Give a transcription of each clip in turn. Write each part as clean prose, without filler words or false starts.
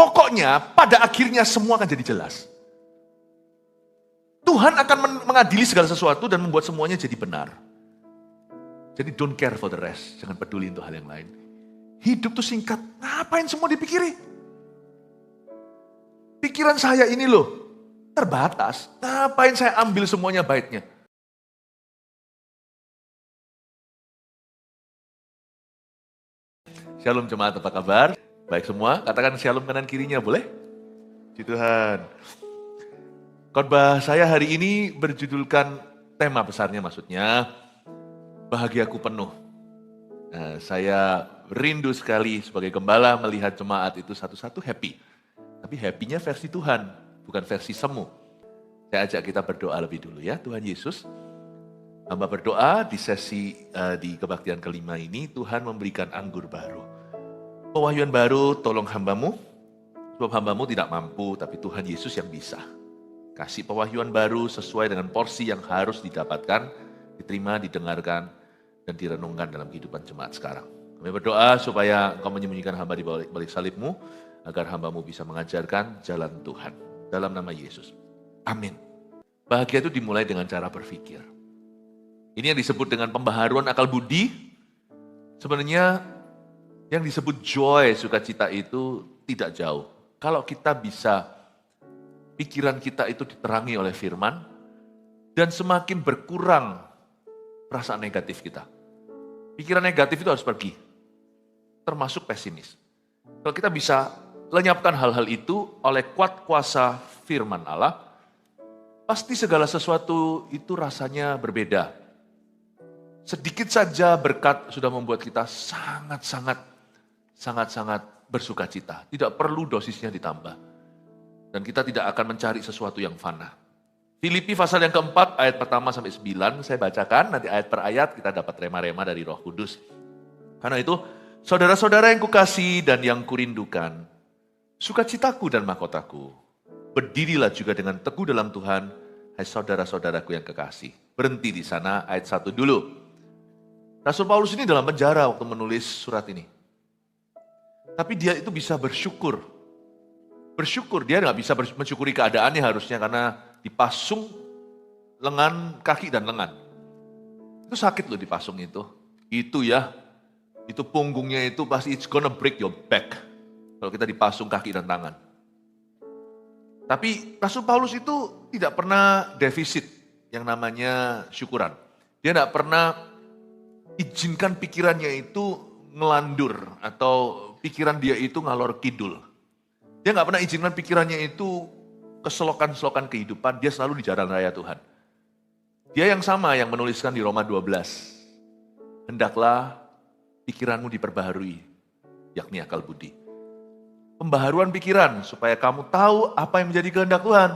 Pokoknya pada akhirnya semua akan jadi jelas. Tuhan akan mengadili segala sesuatu dan membuat semuanya jadi benar. Jadi don't care for the rest. Jangan peduli untuk hal yang lain. Hidup tuh singkat. Ngapain semua dipikiri? Pikiran saya ini loh terbatas. Ngapain saya ambil semuanya baiknya? Shalom jemaat, apa kabar? Baik semua? Katakan shalom kanan kirinya, boleh? Puji Tuhan. Khotbah saya hari ini berjudulkan, tema besarnya maksudnya, bahagiaku penuh. Nah, saya rindu sekali sebagai gembala melihat jemaat itu satu-satu happy. Tapi happy-nya versi Tuhan, bukan versi semu. Saya ajak kita berdoa lebih dulu ya, Tuhan Yesus. Hamba berdoa di sesi di kebaktian kelima ini, Tuhan memberikan anggur baru. Pewahyuan baru, tolong hambamu, sebab hambamu tidak mampu, tapi Tuhan Yesus yang bisa. Kasih pewahyuan baru sesuai dengan porsi yang harus didapatkan, diterima, didengarkan, dan direnungkan dalam kehidupan jemaat sekarang. Kami berdoa supaya Engkau menyembunyikan hamba di balik salib-Mu, agar hambamu bisa mengajarkan jalan Tuhan. Dalam nama Yesus. Amin. Bahagia itu dimulai dengan cara berpikir. Ini yang disebut dengan pembaharuan akal budi. Sebenarnya yang disebut joy, sukacita itu tidak jauh. Kalau kita bisa, pikiran kita itu diterangi oleh firman, dan semakin berkurang perasaan negatif kita. Pikiran negatif itu harus pergi, termasuk pesimis. Kalau kita bisa lenyapkan hal-hal itu oleh kuat kuasa firman Allah, pasti segala sesuatu itu rasanya berbeda. Sedikit saja berkat sudah membuat kita sangat-sangat bersukacita. Tidak perlu dosisnya ditambah. Dan kita tidak akan mencari sesuatu yang fana. Filipi pasal yang keempat, ayat pertama sampai 9, saya bacakan, nanti ayat per ayat kita dapat rema-rema dari Roh Kudus. Karena itu, saudara-saudara yang kukasihi dan yang kurindukan, sukacitaku dan mahkotaku, berdirilah juga dengan teguh dalam Tuhan, hai saudara-saudaraku yang kekasih. Berhenti di sana, ayat 1 dulu. Rasul Paulus ini dalam penjara waktu menulis surat ini. Tapi dia itu bisa bersyukur. Bersyukur, dia nggak bisa mensyukuri keadaannya harusnya karena dipasung lengan, kaki dan lengan. Itu sakit loh dipasung itu. Itu ya, itu punggungnya itu pasti it's gonna break your back. Kalau kita dipasung kaki dan tangan. Tapi Rasul Paulus itu tidak pernah defisit yang namanya syukuran. Dia tidak pernah izinkan pikirannya itu ngelandur atau pikiran dia itu ngalor kidul. Dia nggak pernah izinkan pikirannya itu keselokan-selokan kehidupan, dia selalu di jalan raya Tuhan. Dia yang sama yang menuliskan di Roma 12. Hendaklah pikiranmu diperbaharui, yakni akal budi. Pembaharuan pikiran supaya kamu tahu apa yang menjadi kehendak Tuhan.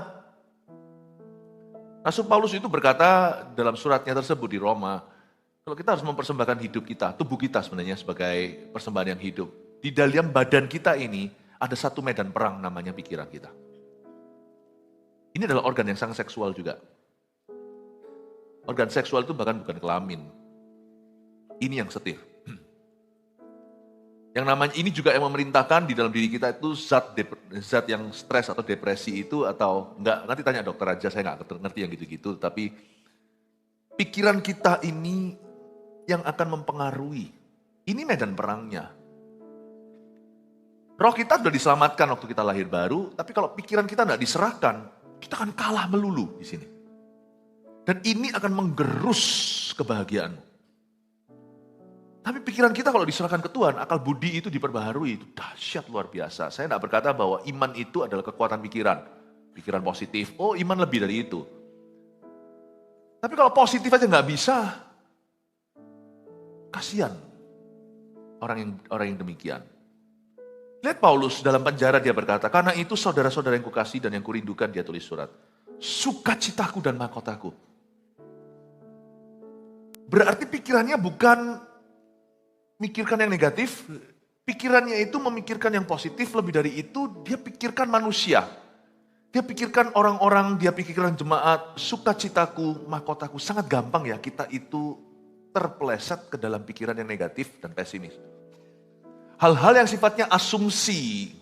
Rasul Paulus itu berkata dalam suratnya tersebut di Roma, kalau kita harus mempersembahkan hidup kita, tubuh kita sebenarnya sebagai persembahan yang hidup. Di dalam badan kita ini, ada satu medan perang namanya pikiran kita. Ini adalah organ yang sangat seksual juga. Organ seksual itu bahkan bukan kelamin. Ini yang setir. Yang namanya ini juga yang memerintahkan di dalam diri kita itu zat yang stres atau depresi itu atau enggak, nanti tanya dokter aja, saya enggak ngerti yang gitu-gitu. Tapi pikiran kita ini yang akan mempengaruhi. Ini medan perangnya. Roh kita sudah diselamatkan waktu kita lahir baru, tapi kalau pikiran kita tidak diserahkan, kita akan kalah melulu di sini. Dan ini akan menggerus kebahagiaan. Tapi pikiran kita kalau diserahkan ke Tuhan, akal budi itu diperbaharui, itu dahsyat luar biasa. Saya tidak berkata bahwa iman itu adalah kekuatan pikiran. Pikiran positif, oh iman lebih dari itu. Tapi kalau positif aja nggak bisa, kasihan orang yang demikian. Lihat Paulus dalam penjara dia berkata, karena itu saudara-saudara yang kukasihi dan yang kurindukan, dia tulis surat. Sukacitaku dan mahkotaku. Berarti pikirannya bukan mikirkan yang negatif, pikirannya itu memikirkan yang positif, lebih dari itu dia pikirkan manusia. Dia pikirkan orang-orang, dia pikirkan jemaat, sukacitaku, mahkotaku. Sangat gampang ya kita itu terpeleset ke dalam pikiran yang negatif dan pesimis. Hal-hal yang sifatnya asumsi,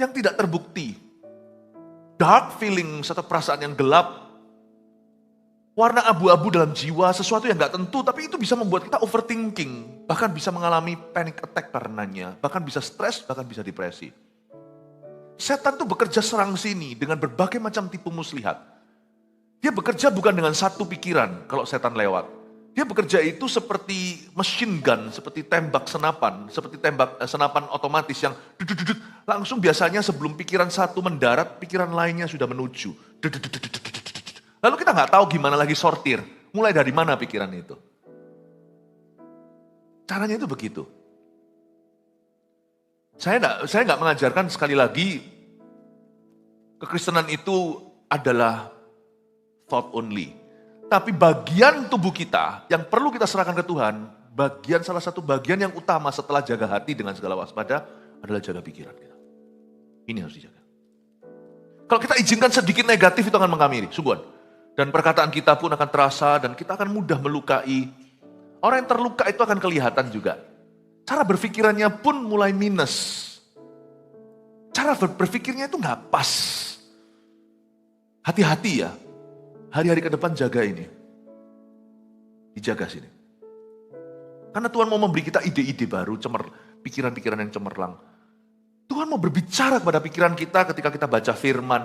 yang tidak terbukti. Dark feelings atau perasaan yang gelap, warna abu-abu dalam jiwa, sesuatu yang gak tentu, tapi itu bisa membuat kita overthinking, bahkan bisa mengalami panic attack karenanya, bahkan bisa stres, bahkan bisa depresi. Setan tuh bekerja serang sini dengan berbagai macam tipu muslihat. Dia bekerja bukan dengan satu pikiran kalau setan lewat. Dia bekerja itu seperti machine gun, seperti tembak senapan, seperti tembak senapan otomatis yang dudut, langsung biasanya sebelum pikiran satu mendarat, pikiran lainnya sudah menuju. Lalu kita nggak tahu gimana lagi sortir, mulai dari mana pikiran itu. Caranya itu begitu. Saya nggak mengajarkan sekali lagi kekristenan itu adalah thought only. Tapi bagian tubuh kita yang perlu kita serahkan ke Tuhan, salah satu bagian yang utama setelah jaga hati dengan segala waspada adalah jaga pikiran kita. Ini harus dijaga. Kalau kita izinkan sedikit negatif itu akan mengamiri, sungguhan. Dan perkataan kita pun akan terasa dan kita akan mudah melukai. Orang yang terluka itu akan kelihatan juga. Cara berpikirannya pun mulai minus. Cara berpikirnya itu nggak pas. Hati-hati ya. Hari-hari ke depan jaga ini. Dijaga sini. Karena Tuhan mau memberi kita ide-ide baru, pikiran-pikiran yang cemerlang. Tuhan mau berbicara kepada pikiran kita ketika kita baca firman.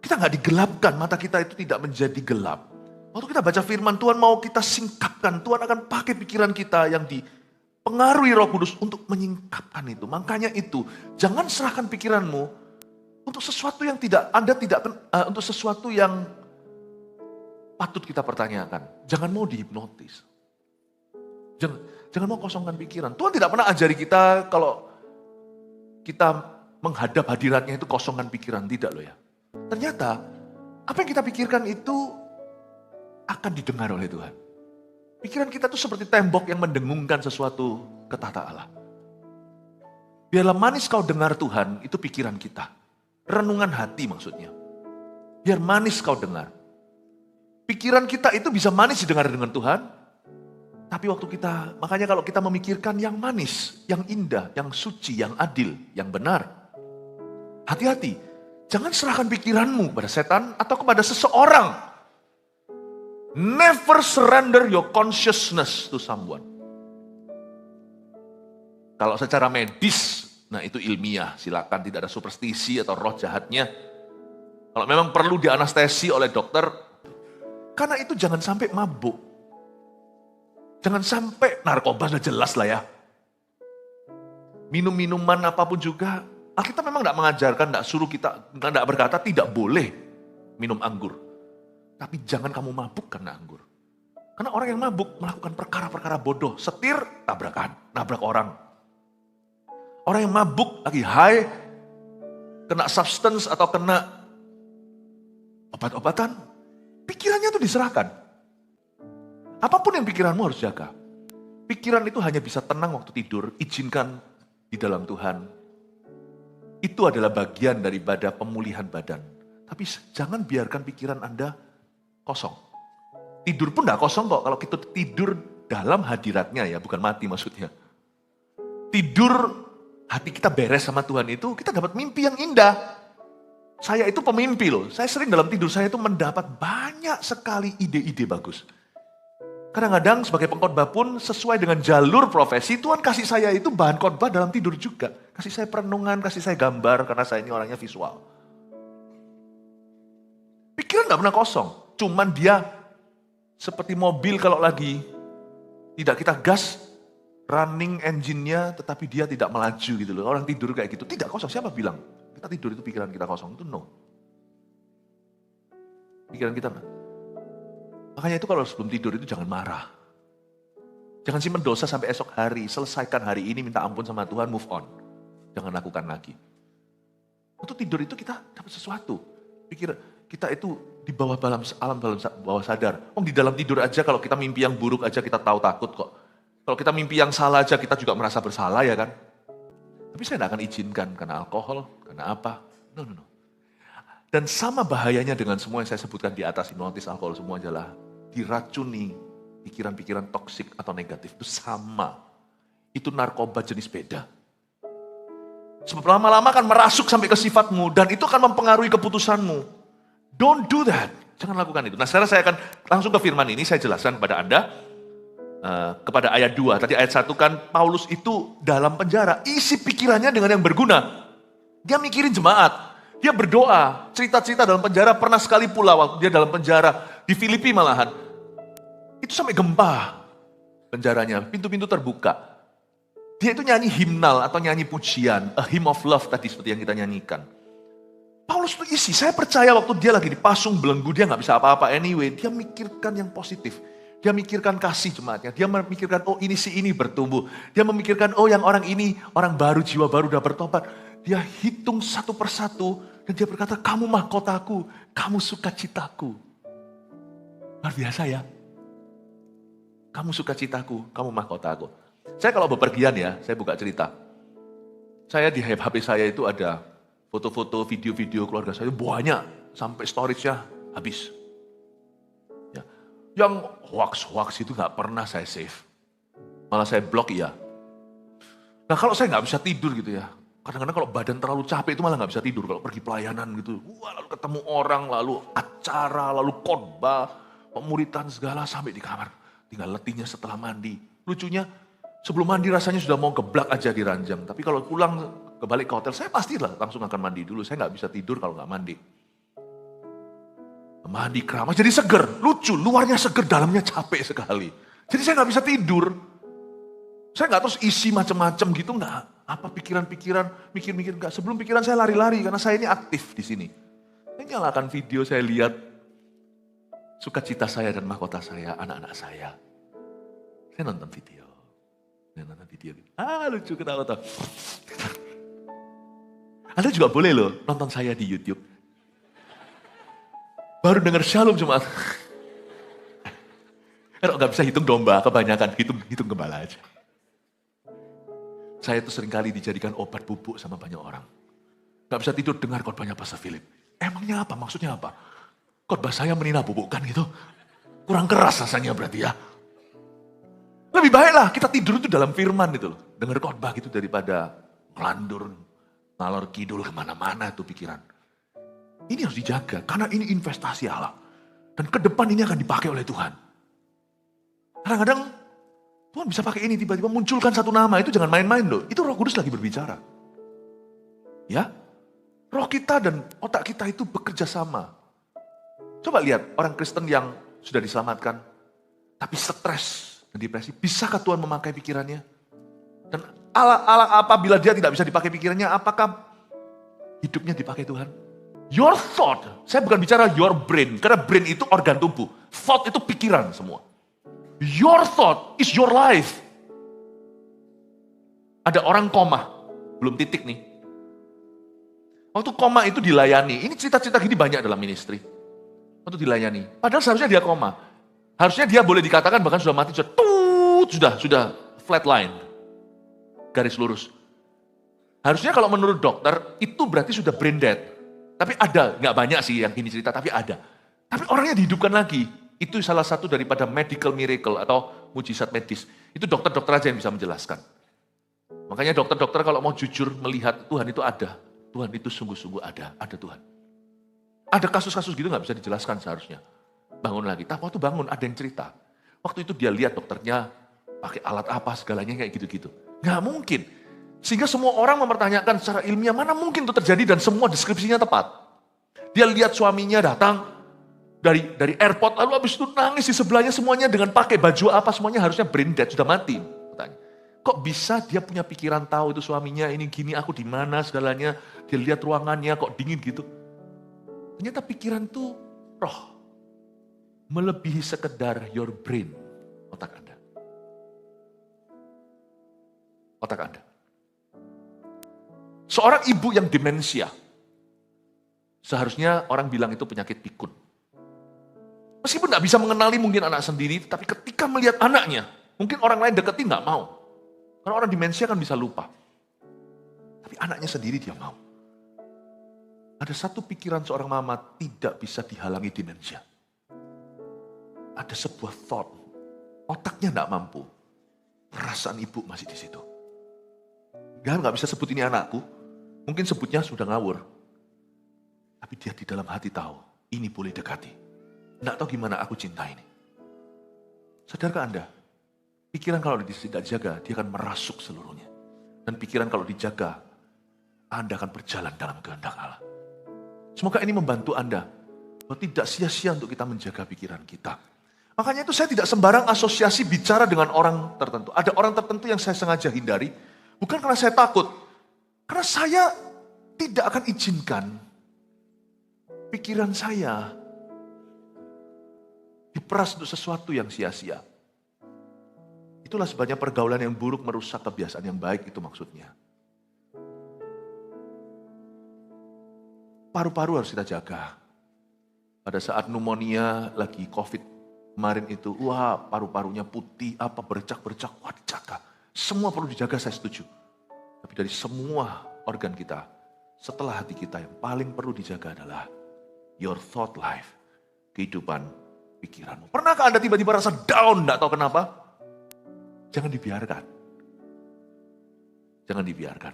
Kita nggak digelapkan, mata kita itu tidak menjadi gelap. Waktu kita baca firman, Tuhan mau kita singkapkan. Tuhan akan pakai pikiran kita yang dipengaruhi Roh Kudus untuk menyingkapkan itu. Makanya itu, jangan serahkan pikiranmu untuk sesuatu yang untuk sesuatu yang patut kita pertanyakan. Jangan mau dihipnotis. Jangan mau kosongkan pikiran. Tuhan tidak pernah ajari kita kalau kita menghadap hadiratnya itu kosongkan pikiran. Tidak loh ya. Ternyata apa yang kita pikirkan itu akan didengar oleh Tuhan. Pikiran kita itu seperti tembok yang mendengungkan sesuatu ke tahta Allah. Biarlah manis kau dengar Tuhan, itu pikiran kita. Renungan hati maksudnya. Biar manis kau dengar. Pikiran kita itu bisa manis didengar dengan Tuhan. Tapi makanya kalau kita memikirkan yang manis, yang indah, yang suci, yang adil, yang benar. Hati-hati, jangan serahkan pikiranmu kepada setan atau kepada seseorang. Never surrender your consciousness to someone. Kalau secara medis, nah itu ilmiah, silakan, tidak ada superstisi atau roh jahatnya. Kalau memang perlu dianestesi oleh dokter, karena itu jangan sampai mabuk. Jangan sampai narkoba, sudah jelas lah ya. Minum-minuman apapun juga, kita memang tidak mengajarkan, tidak berkata tidak boleh minum anggur. Tapi jangan kamu mabuk karena anggur. Karena orang yang mabuk melakukan perkara-perkara bodoh, setir, nabrak orang. Orang yang mabuk lagi high, kena substance atau kena obat-obatan, pikirannya itu diserahkan. Apapun yang pikiranmu harus jaga. Pikiran itu hanya bisa tenang waktu tidur, izinkan di dalam Tuhan. Itu adalah bagian daripada pemulihan badan. Tapi jangan biarkan pikiran Anda kosong. Tidur pun tidak kosong kok, kalau kita tidur dalam hadiratnya ya, bukan mati maksudnya. Tidur, hati kita beres sama Tuhan itu, kita dapat mimpi yang indah. Saya itu pemimpi loh, saya sering dalam tidur saya itu mendapat banyak sekali ide-ide bagus. Kadang-kadang sebagai pengkhotbah pun sesuai dengan jalur profesi, Tuhan kasih saya itu bahan khotbah dalam tidur juga. Kasih saya perenungan, kasih saya gambar, karena saya ini orangnya visual. Pikiran gak pernah kosong, cuman dia seperti mobil kalau lagi tidak kita gas, running engine-nya tetapi dia tidak melaju gitu loh. Orang tidur kayak gitu, tidak kosong, siapa bilang? Kita tidur itu pikiran kita kosong, itu no. Pikiran kita enggak. Makanya itu kalau sebelum tidur itu jangan marah. Jangan simpen dosa sampai esok hari. Selesaikan hari ini, minta ampun sama Tuhan, move on. Jangan lakukan lagi. Untuk tidur itu kita dapat sesuatu. Pikir kita itu di bawah alam bawah sadar. Di dalam tidur aja kalau kita mimpi yang buruk aja kita tahu takut kok. Kalau kita mimpi yang salah aja kita juga merasa bersalah ya kan. Tapi saya tidak akan izinkan karena alkohol, karena apa. No. Dan sama bahayanya dengan semua yang saya sebutkan di atas, hipnotis, alkohol, semua adalah diracuni pikiran-pikiran toksik atau negatif. Itu sama. Itu narkoba jenis beda. Sebab lama-lama akan merasuk sampai ke sifatmu dan itu akan mempengaruhi keputusanmu. Don't do that. Jangan lakukan itu. Nah sekarang saya akan langsung ke firman ini, saya jelaskan kepada Anda. Kepada ayat 2, tadi ayat 1 kan Paulus itu dalam penjara, isi pikirannya dengan yang berguna. Dia mikirin jemaat, dia berdoa, cerita-cerita dalam penjara, pernah sekali pula waktu dia dalam penjara, di Filipi malahan. Itu sampai gempa penjaranya, pintu-pintu terbuka. Dia itu nyanyi himnal atau nyanyi pujian, a hymn of love tadi seperti yang kita nyanyikan. Paulus itu isi, saya percaya waktu dia lagi dipasung belenggu, dia gak bisa apa-apa anyway, dia mikirkan yang positif. Dia mikirkan kasih jemaatnya, dia memikirkan oh ini si ini bertumbuh. Dia memikirkan oh yang orang ini, orang baru, jiwa baru udah bertobat. Dia hitung satu persatu dan dia berkata kamu mahkotaku, kamu sukacitaku. Luar biasa ya. Kamu sukacitaku, kamu mahkotaku. Saya kalau bepergian ya, saya buka cerita. Saya di HP saya itu ada foto-foto, video-video keluarga saya banyak. Sampai storage-nya habis. Yang hoax itu gak pernah saya save. Malah saya blok ya. Nah kalau saya gak bisa tidur gitu ya. Kadang-kadang kalau badan terlalu capek itu malah gak bisa tidur. Kalau pergi pelayanan gitu. Wah lalu ketemu orang, lalu acara, lalu khotbah, pemuritan segala sampai di kamar. Tinggal letihnya setelah mandi. Lucunya sebelum mandi rasanya sudah mau geblak aja di ranjang. Tapi kalau pulang balik ke hotel saya pastilah langsung akan mandi dulu. Saya gak bisa tidur kalau gak mandi. Mandi keramas jadi seger, lucu, luarnya seger, dalamnya capek sekali. Jadi saya gak bisa tidur. Saya gak terus isi macam-macam gitu, gak. Apa pikiran-pikiran, mikir-mikir gak. Sebelum pikiran saya lari-lari, karena saya ini aktif di sini. Saya nyalakan video, saya lihat sukacita saya dan mahkota saya, anak-anak saya. Saya nonton video. Lucu ketawa-tawa. Anda juga boleh loh nonton saya di YouTube. Baru dengar shalom jemaat. Kalau nggak bisa hitung domba, kebanyakan hitung gembala aja. Saya itu seringkali dijadikan obat bubuk sama banyak orang. Nggak bisa tidur dengar khotbahnya Pastor Philip. Emangnya apa? Maksudnya apa? Khotbah saya menina bubukkan gitu. Kurang keras rasanya berarti ya. Lebih baiklah kita tidur itu dalam firman gitu loh. Dengar khotbah gitu daripada ngelandur, ngalor kidul kemana-mana tuh pikiran. Ini harus dijaga, karena ini investasi Allah. Dan ke depan ini akan dipakai oleh Tuhan. Kadang-kadang Tuhan bisa pakai ini, tiba-tiba munculkan satu nama, itu jangan main-main loh. Itu Roh Kudus lagi berbicara. Ya, roh kita dan otak kita itu bekerja sama. Coba lihat orang Kristen yang sudah diselamatkan, tapi stres dan depresi, bisakah Tuhan memakai pikirannya? Dan apabila dia tidak bisa dipakai pikirannya, apakah hidupnya dipakai Tuhan? Your thought, saya bukan bicara your brain, karena brain itu organ tubuh. Thought itu pikiran semua. Your thought is your life. Ada orang koma, belum titik nih. Waktu koma itu dilayani, ini cerita-cerita gini banyak dalam ministry. Waktu dilayani, padahal seharusnya dia koma. Harusnya dia boleh dikatakan bahkan sudah mati, sudah flat line. Garis lurus. Harusnya kalau menurut dokter, itu berarti sudah brain dead. Tapi ada, nggak banyak sih yang ini cerita, tapi ada. Tapi orangnya dihidupkan lagi. Itu salah satu daripada medical miracle atau mujizat medis. Itu dokter-dokter aja yang bisa menjelaskan. Makanya dokter-dokter kalau mau jujur melihat Tuhan itu ada. Tuhan itu sungguh-sungguh ada Tuhan. Ada kasus-kasus gitu nggak bisa dijelaskan seharusnya. Bangun lagi, tapi waktu bangun ada yang cerita. Waktu itu dia lihat dokternya pakai alat apa segalanya kayak gitu-gitu. Nggak mungkin. Sehingga semua orang mempertanyakan secara ilmiah mana mungkin itu terjadi dan semua deskripsinya tepat. Dia lihat suaminya datang dari airport lalu habis itu nangis di sebelahnya semuanya dengan pakai baju apa semuanya harusnya brain dead sudah mati. Katanya. Kok bisa dia punya pikiran tahu itu suaminya ini gini aku di mana segalanya dia lihat ruangannya kok dingin gitu. Ternyata pikiran itu roh melebihi sekedar your brain otak Anda. Otak Anda. Seorang ibu yang demensia, seharusnya orang bilang itu penyakit pikun. Meskipun gak bisa mengenali mungkin anak sendiri, tapi ketika melihat anaknya, mungkin orang lain deketin gak mau. Karena orang demensia kan bisa lupa. Tapi anaknya sendiri dia mau. Ada satu pikiran seorang mama tidak bisa dihalangi demensia. Ada sebuah thought, otaknya gak mampu. Perasaan ibu masih di situ. Gak bisa sebut ini anakku. Mungkin sebutnya sudah ngawur. Tapi dia di dalam hati tahu, ini boleh dekati. Nggak tahu gimana aku cinta ini. Sadarkah Anda? Pikiran kalau tidak dijaga, dia akan merasuk seluruhnya. Dan pikiran kalau dijaga, Anda akan berjalan dalam kehendak Allah. Semoga ini membantu Anda. Bahwa tidak sia-sia untuk kita menjaga pikiran kita. Makanya itu saya tidak sembarang asosiasi bicara dengan orang tertentu. Ada orang tertentu yang saya sengaja hindari. Bukan karena saya takut. Karena saya tidak akan izinkan pikiran saya diperas untuk sesuatu yang sia-sia. Itulah sebabnya pergaulan yang buruk merusak kebiasaan yang baik, itu maksudnya. Paru-paru harus kita jaga. Pada saat pneumonia, lagi COVID kemarin itu, wah paru-parunya putih, bercak-bercak, wah dijaga. Semua perlu dijaga, saya setuju. Tapi dari semua organ kita, setelah hati kita yang paling perlu dijaga adalah your thought life, kehidupan pikiranmu. Pernahkah Anda tiba-tiba rasa down, tidak tahu kenapa? Jangan dibiarkan. Jangan dibiarkan.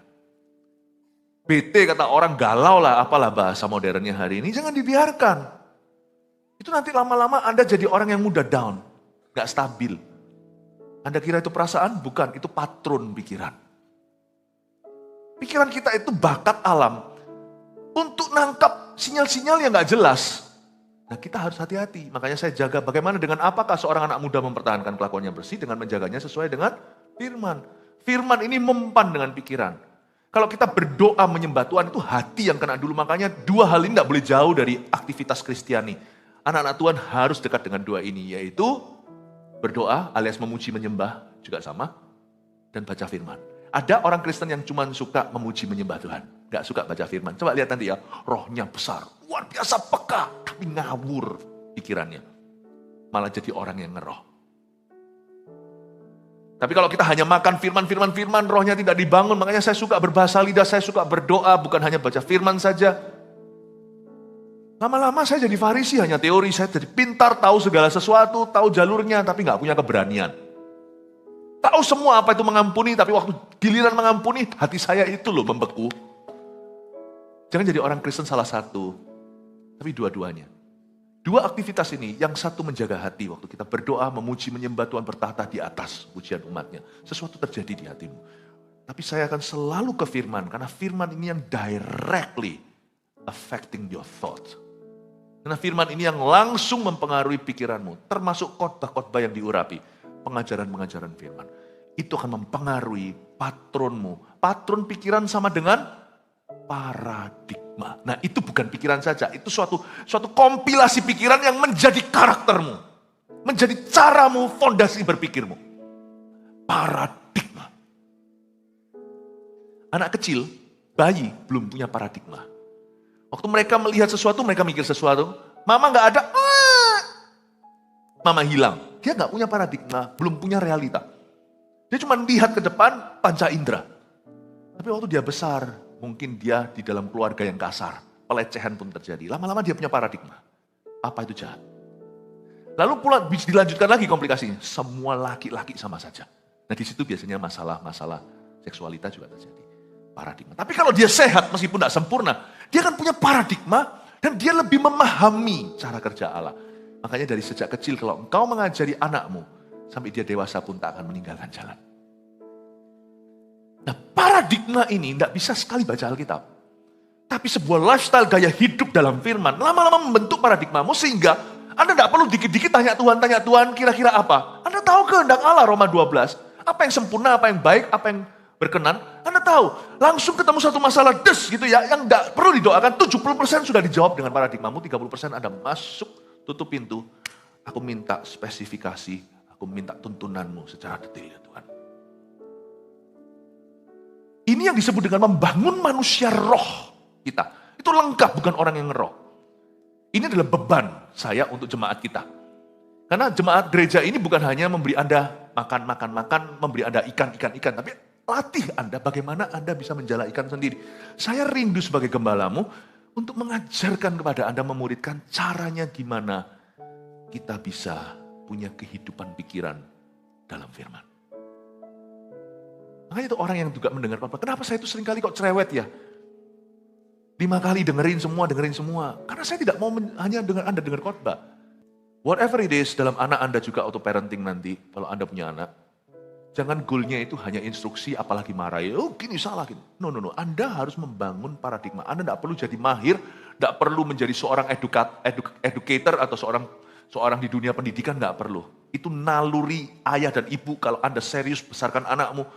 BT kata orang galau lah, apalah bahasa modernnya hari ini, jangan dibiarkan. Itu nanti lama-lama Anda jadi orang yang mudah down, gak stabil. Anda kira itu perasaan? Bukan, itu patron pikiran. Pikiran kita itu bakat alam untuk nangkap sinyal-sinyal yang gak jelas. Nah kita harus hati-hati, makanya saya jaga bagaimana dengan apakah seorang anak muda mempertahankan kelakuannya bersih dengan menjaganya sesuai dengan firman. Firman ini mempan dengan pikiran. Kalau kita berdoa menyembah Tuhan itu hati yang kena dulu, makanya dua hal ini gak boleh jauh dari aktivitas Kristiani. Anak-anak Tuhan harus dekat dengan dua ini, yaitu berdoa alias memuji menyembah juga sama, dan baca firman. Ada orang Kristen yang cuma suka memuji menyembah Tuhan, gak suka baca firman. Coba lihat nanti ya, rohnya besar, luar biasa peka, tapi ngawur pikirannya. Malah jadi orang yang ngeroh. Tapi kalau kita hanya makan firman, rohnya tidak dibangun. Makanya saya suka berbahasa lidah, saya suka berdoa, bukan hanya baca firman saja. Lama-lama saya jadi Farisi, hanya teori, saya jadi pintar, tahu segala sesuatu, tahu jalurnya, tapi gak punya keberanian. Tahu semua apa itu mengampuni, tapi waktu giliran mengampuni, hati saya itu loh membeku. Jangan jadi orang Kristen salah satu, tapi dua-duanya. Dua aktivitas ini, yang satu menjaga hati waktu kita berdoa, memuji, menyembah Tuhan bertahta di atas pujian umatnya. Sesuatu terjadi di hatimu. Tapi saya akan selalu ke firman, karena firman ini yang directly affecting your thoughts. Karena firman ini yang langsung mempengaruhi pikiranmu, termasuk khotbah-khotbah yang diurapi, pengajaran-pengajaran firman. Itu akan mempengaruhi patronmu. Patron pikiran sama dengan paradigma. Nah itu bukan pikiran saja, itu suatu kompilasi pikiran yang menjadi karaktermu. Menjadi caramu, fondasi berpikirmu. Paradigma. Anak kecil, bayi belum punya paradigma. Waktu mereka melihat sesuatu, mereka mikir sesuatu. Mama gak ada, mama hilang. Dia gak punya paradigma, belum punya realita. Dia cuma lihat ke depan, panca indera. Tapi waktu dia besar, mungkin dia di dalam keluarga yang kasar. Pelecehan pun terjadi. Lama-lama dia punya paradigma. Apa itu jahat? Lalu pula dilanjutkan lagi komplikasinya. Semua laki-laki sama saja. Nah di situ biasanya masalah-masalah seksualitas juga terjadi. Paradigma. Tapi kalau dia sehat meskipun tidak sempurna, dia akan punya paradigma dan dia lebih memahami cara kerja Allah. Makanya dari sejak kecil kalau engkau mengajari anakmu, sampai dia dewasa pun tak akan meninggalkan jalan. Nah paradigma ini tidak bisa sekali baca Alkitab. Tapi sebuah lifestyle gaya hidup dalam firman, lama-lama membentuk paradigmamu sehingga Anda tidak perlu dikit-dikit tanya Tuhan kira-kira apa. Anda tahu kehendak Allah Roma 12. Apa yang sempurna, apa yang baik, apa yang berkenan, Anda tahu. Langsung ketemu satu masalah gitu ya, yang tidak perlu didoakan, 70% sudah dijawab dengan paradigmamu, 30% Anda masuk, tutup pintu. Aku minta spesifikasi, aku minta tuntunanmu secara detail ya Tuhan. Ini yang disebut dengan membangun manusia roh kita. Itu lengkap, bukan orang yang ngeroh. Ini adalah beban saya untuk jemaat kita. Karena jemaat gereja ini bukan hanya memberi Anda makan, memberi Anda ikan, tapi latih Anda bagaimana Anda bisa menjala ikan sendiri. Saya rindu sebagai gembalamu untuk mengajarkan kepada Anda, memuridkan caranya gimana kita bisa punya kehidupan pikiran dalam firman. Makanya itu orang yang juga mendengar khotbah, kenapa saya itu seringkali kok cerewet ya? 5 kali dengerin semua. Karena saya tidak mau hanya Anda dengar khotbah. Whatever it is, dalam anak Anda juga auto parenting nanti, kalau Anda punya anak, jangan goalnya itu hanya instruksi, apalagi marahi. Oh gini salah. Gini. No. Anda harus membangun paradigma. Anda tidak perlu jadi mahir, tidak perlu menjadi seorang educator atau seorang di dunia pendidikan, nggak perlu. Itu naluri ayah dan ibu kalau Anda serius besarkan anakmu.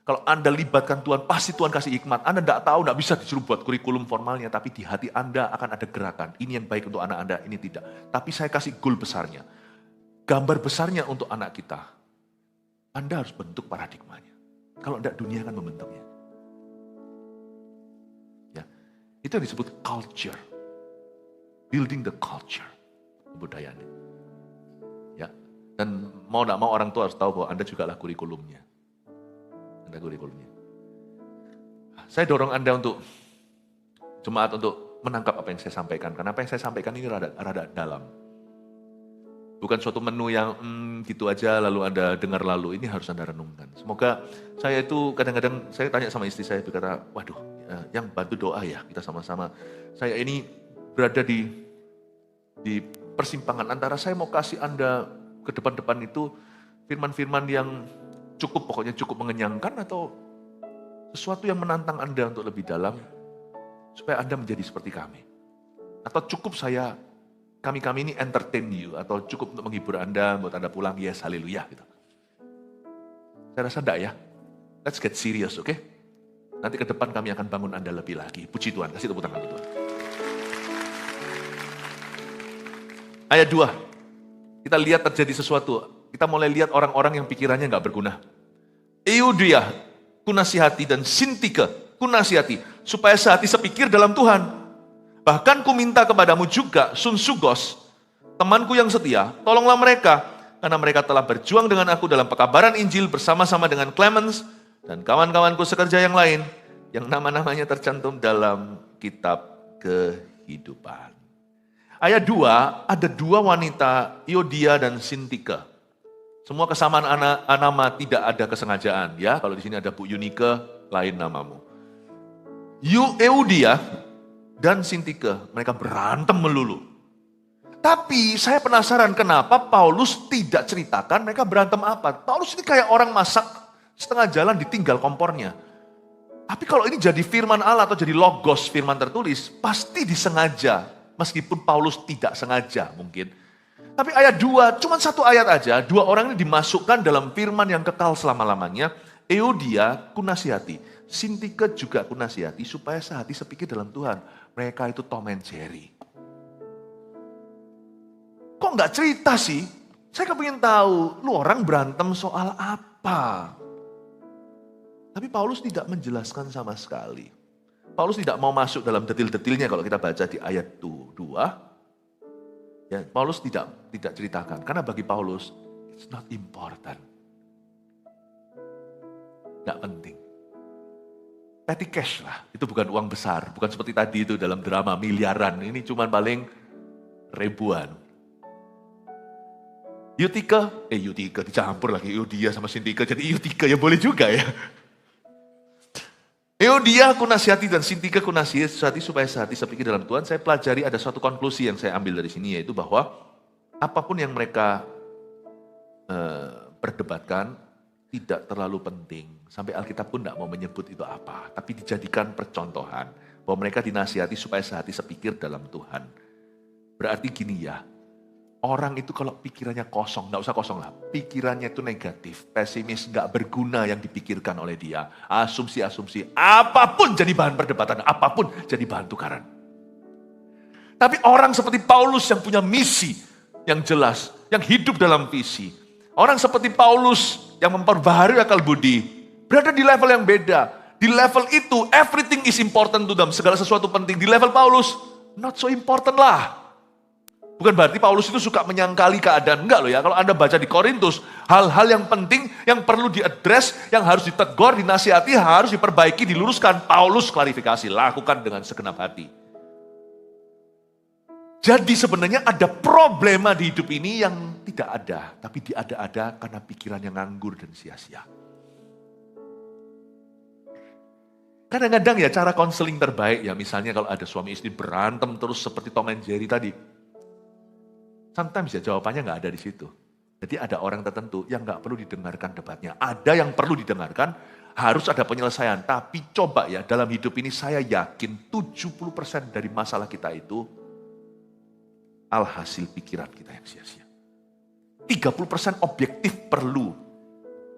Kalau Anda libatkan Tuhan, pasti Tuhan kasih hikmat. Anda tidak tahu, tidak bisa disuruh buat kurikulum formalnya, tapi di hati Anda akan ada gerakan. Ini yang baik untuk anak Anda, ini tidak. Tapi saya kasih goal besarnya. Gambar besarnya untuk anak kita. Anda harus bentuk paradigmanya. Kalau tidak, dunia akan membentuknya. Ya, itu yang disebut culture. Building the culture. Kebudayaannya. Ya, dan mau tidak mau orang tua harus tahu bahwa Anda juga lah kurikulumnya. Anda kurikulumnya. Saya dorong Anda untuk jemaat untuk menangkap apa yang saya sampaikan. Karena apa yang saya sampaikan ini rada dalam. Bukan suatu menu yang gitu aja lalu Anda dengar lalu. Ini harus Anda renungkan. Semoga saya itu kadang-kadang saya tanya sama istri saya berkata, waduh yang bantu doa ya kita sama-sama. Saya ini berada di persimpangan antara saya mau kasih Anda ke depan-depan itu firman-firman yang pokoknya cukup mengenyangkan atau sesuatu yang menantang Anda untuk lebih dalam supaya Anda menjadi seperti kami. Atau cukup kami ini entertain you atau cukup untuk menghibur Anda, buat Anda pulang, yes, haleluya gitu. Saya rasa enggak ya. Let's get serious, oke? Nanti ke depan kami akan bangun Anda lebih lagi. Puji Tuhan, kasih tepuk tangan Tuhan. Ayat 2. Kita lihat terjadi sesuatu. Kita mulai lihat orang-orang yang pikirannya nggak berguna. Euodia, kunasihati, dan Sintike, kunasihati, supaya sehati sepikir dalam Tuhan. Bahkan ku minta kepadamu juga, Sunsugos, temanku yang setia, tolonglah mereka, karena mereka telah berjuang dengan aku dalam pekabaran Injil bersama-sama dengan Clemens dan kawan-kawanku sekerja yang lain, yang nama-namanya tercantum dalam kitab kehidupan. Ayat 2, ada 2 wanita, Euodia dan Sintike. Semua kesamaan nama tidak ada kesengajaan ya. Kalau di sini ada Bu Yunike, lain namamu. Euodia dan Sintike, mereka berantem melulu. Tapi saya penasaran kenapa Paulus tidak ceritakan mereka berantem apa. Paulus ini kayak orang masak setengah jalan ditinggal kompornya. Tapi kalau ini jadi firman Allah atau jadi logos firman tertulis, pasti disengaja. Meskipun Paulus tidak sengaja mungkin. Tapi ayat 2, cuma 1 ayat aja, 2 orang ini dimasukkan dalam firman yang kekal selama-lamanya. Euodia kunasihati, Sintike juga kunasihati, supaya sehati sepikir dalam Tuhan. Mereka itu Tom and Jerry. Kok nggak cerita sih? Saya kepingin tahu, lu orang berantem soal apa? Tapi Paulus tidak menjelaskan sama sekali. Paulus tidak mau masuk dalam detil-detilnya kalau kita baca di ayat 2. Ya, Paulus tidak ceritakan, karena bagi Paulus, it's not important. Gak penting. Petty cash lah, itu bukan uang besar. Bukan seperti tadi itu dalam drama miliaran, ini cuma paling ribuan. Euodia dicampur lagi, Euodia sama Sintike, jadi Euodia ya boleh juga ya. Euodia kunasihati dan Sintike kunasihati supaya sehati sepikir dalam Tuhan. Saya pelajari ada suatu konklusi yang saya ambil dari sini, yaitu bahwa apapun yang mereka perdebatkan tidak terlalu penting. Sampai Alkitab pun tidak mau menyebut itu apa. Tapi dijadikan percontohan bahwa mereka dinasihati supaya sehati sepikir dalam Tuhan. Berarti gini ya, orang itu kalau pikirannya kosong, nggak usah kosong lah, pikirannya itu negatif, pesimis, nggak berguna yang dipikirkan oleh dia. Asumsi-asumsi, apapun jadi bahan perdebatan, apapun jadi bahan tukaran. Tapi orang seperti Paulus yang punya misi yang jelas, yang hidup dalam visi. Orang seperti Paulus yang memperbaharui akal budi, berada di level yang beda. Di level itu, everything is important to them, segala sesuatu penting. Di level Paulus, not so important lah. Bukan berarti Paulus itu suka menyangkali keadaan. Enggak loh ya, kalau Anda baca di Korintus, hal-hal yang penting, yang perlu diadres, yang harus ditegur, dinasihati, harus diperbaiki, diluruskan. Paulus klarifikasi, lakukan dengan segenap hati. Jadi sebenarnya ada problema di hidup ini yang tidak ada, tapi diada-ada karena pikirannya nganggur dan sia-sia. Kadang-kadang ya cara konseling terbaik ya misalnya kalau ada suami istri berantem terus seperti Tom and Jerry tadi. Sometimes ya jawabannya nggak ada di situ. Jadi ada orang tertentu yang nggak perlu didengarkan debatnya. Ada yang perlu didengarkan, harus ada penyelesaian. Tapi coba ya dalam hidup ini saya yakin 70% dari masalah kita itu alhasil pikiran kita yang sia-sia. 30% objektif perlu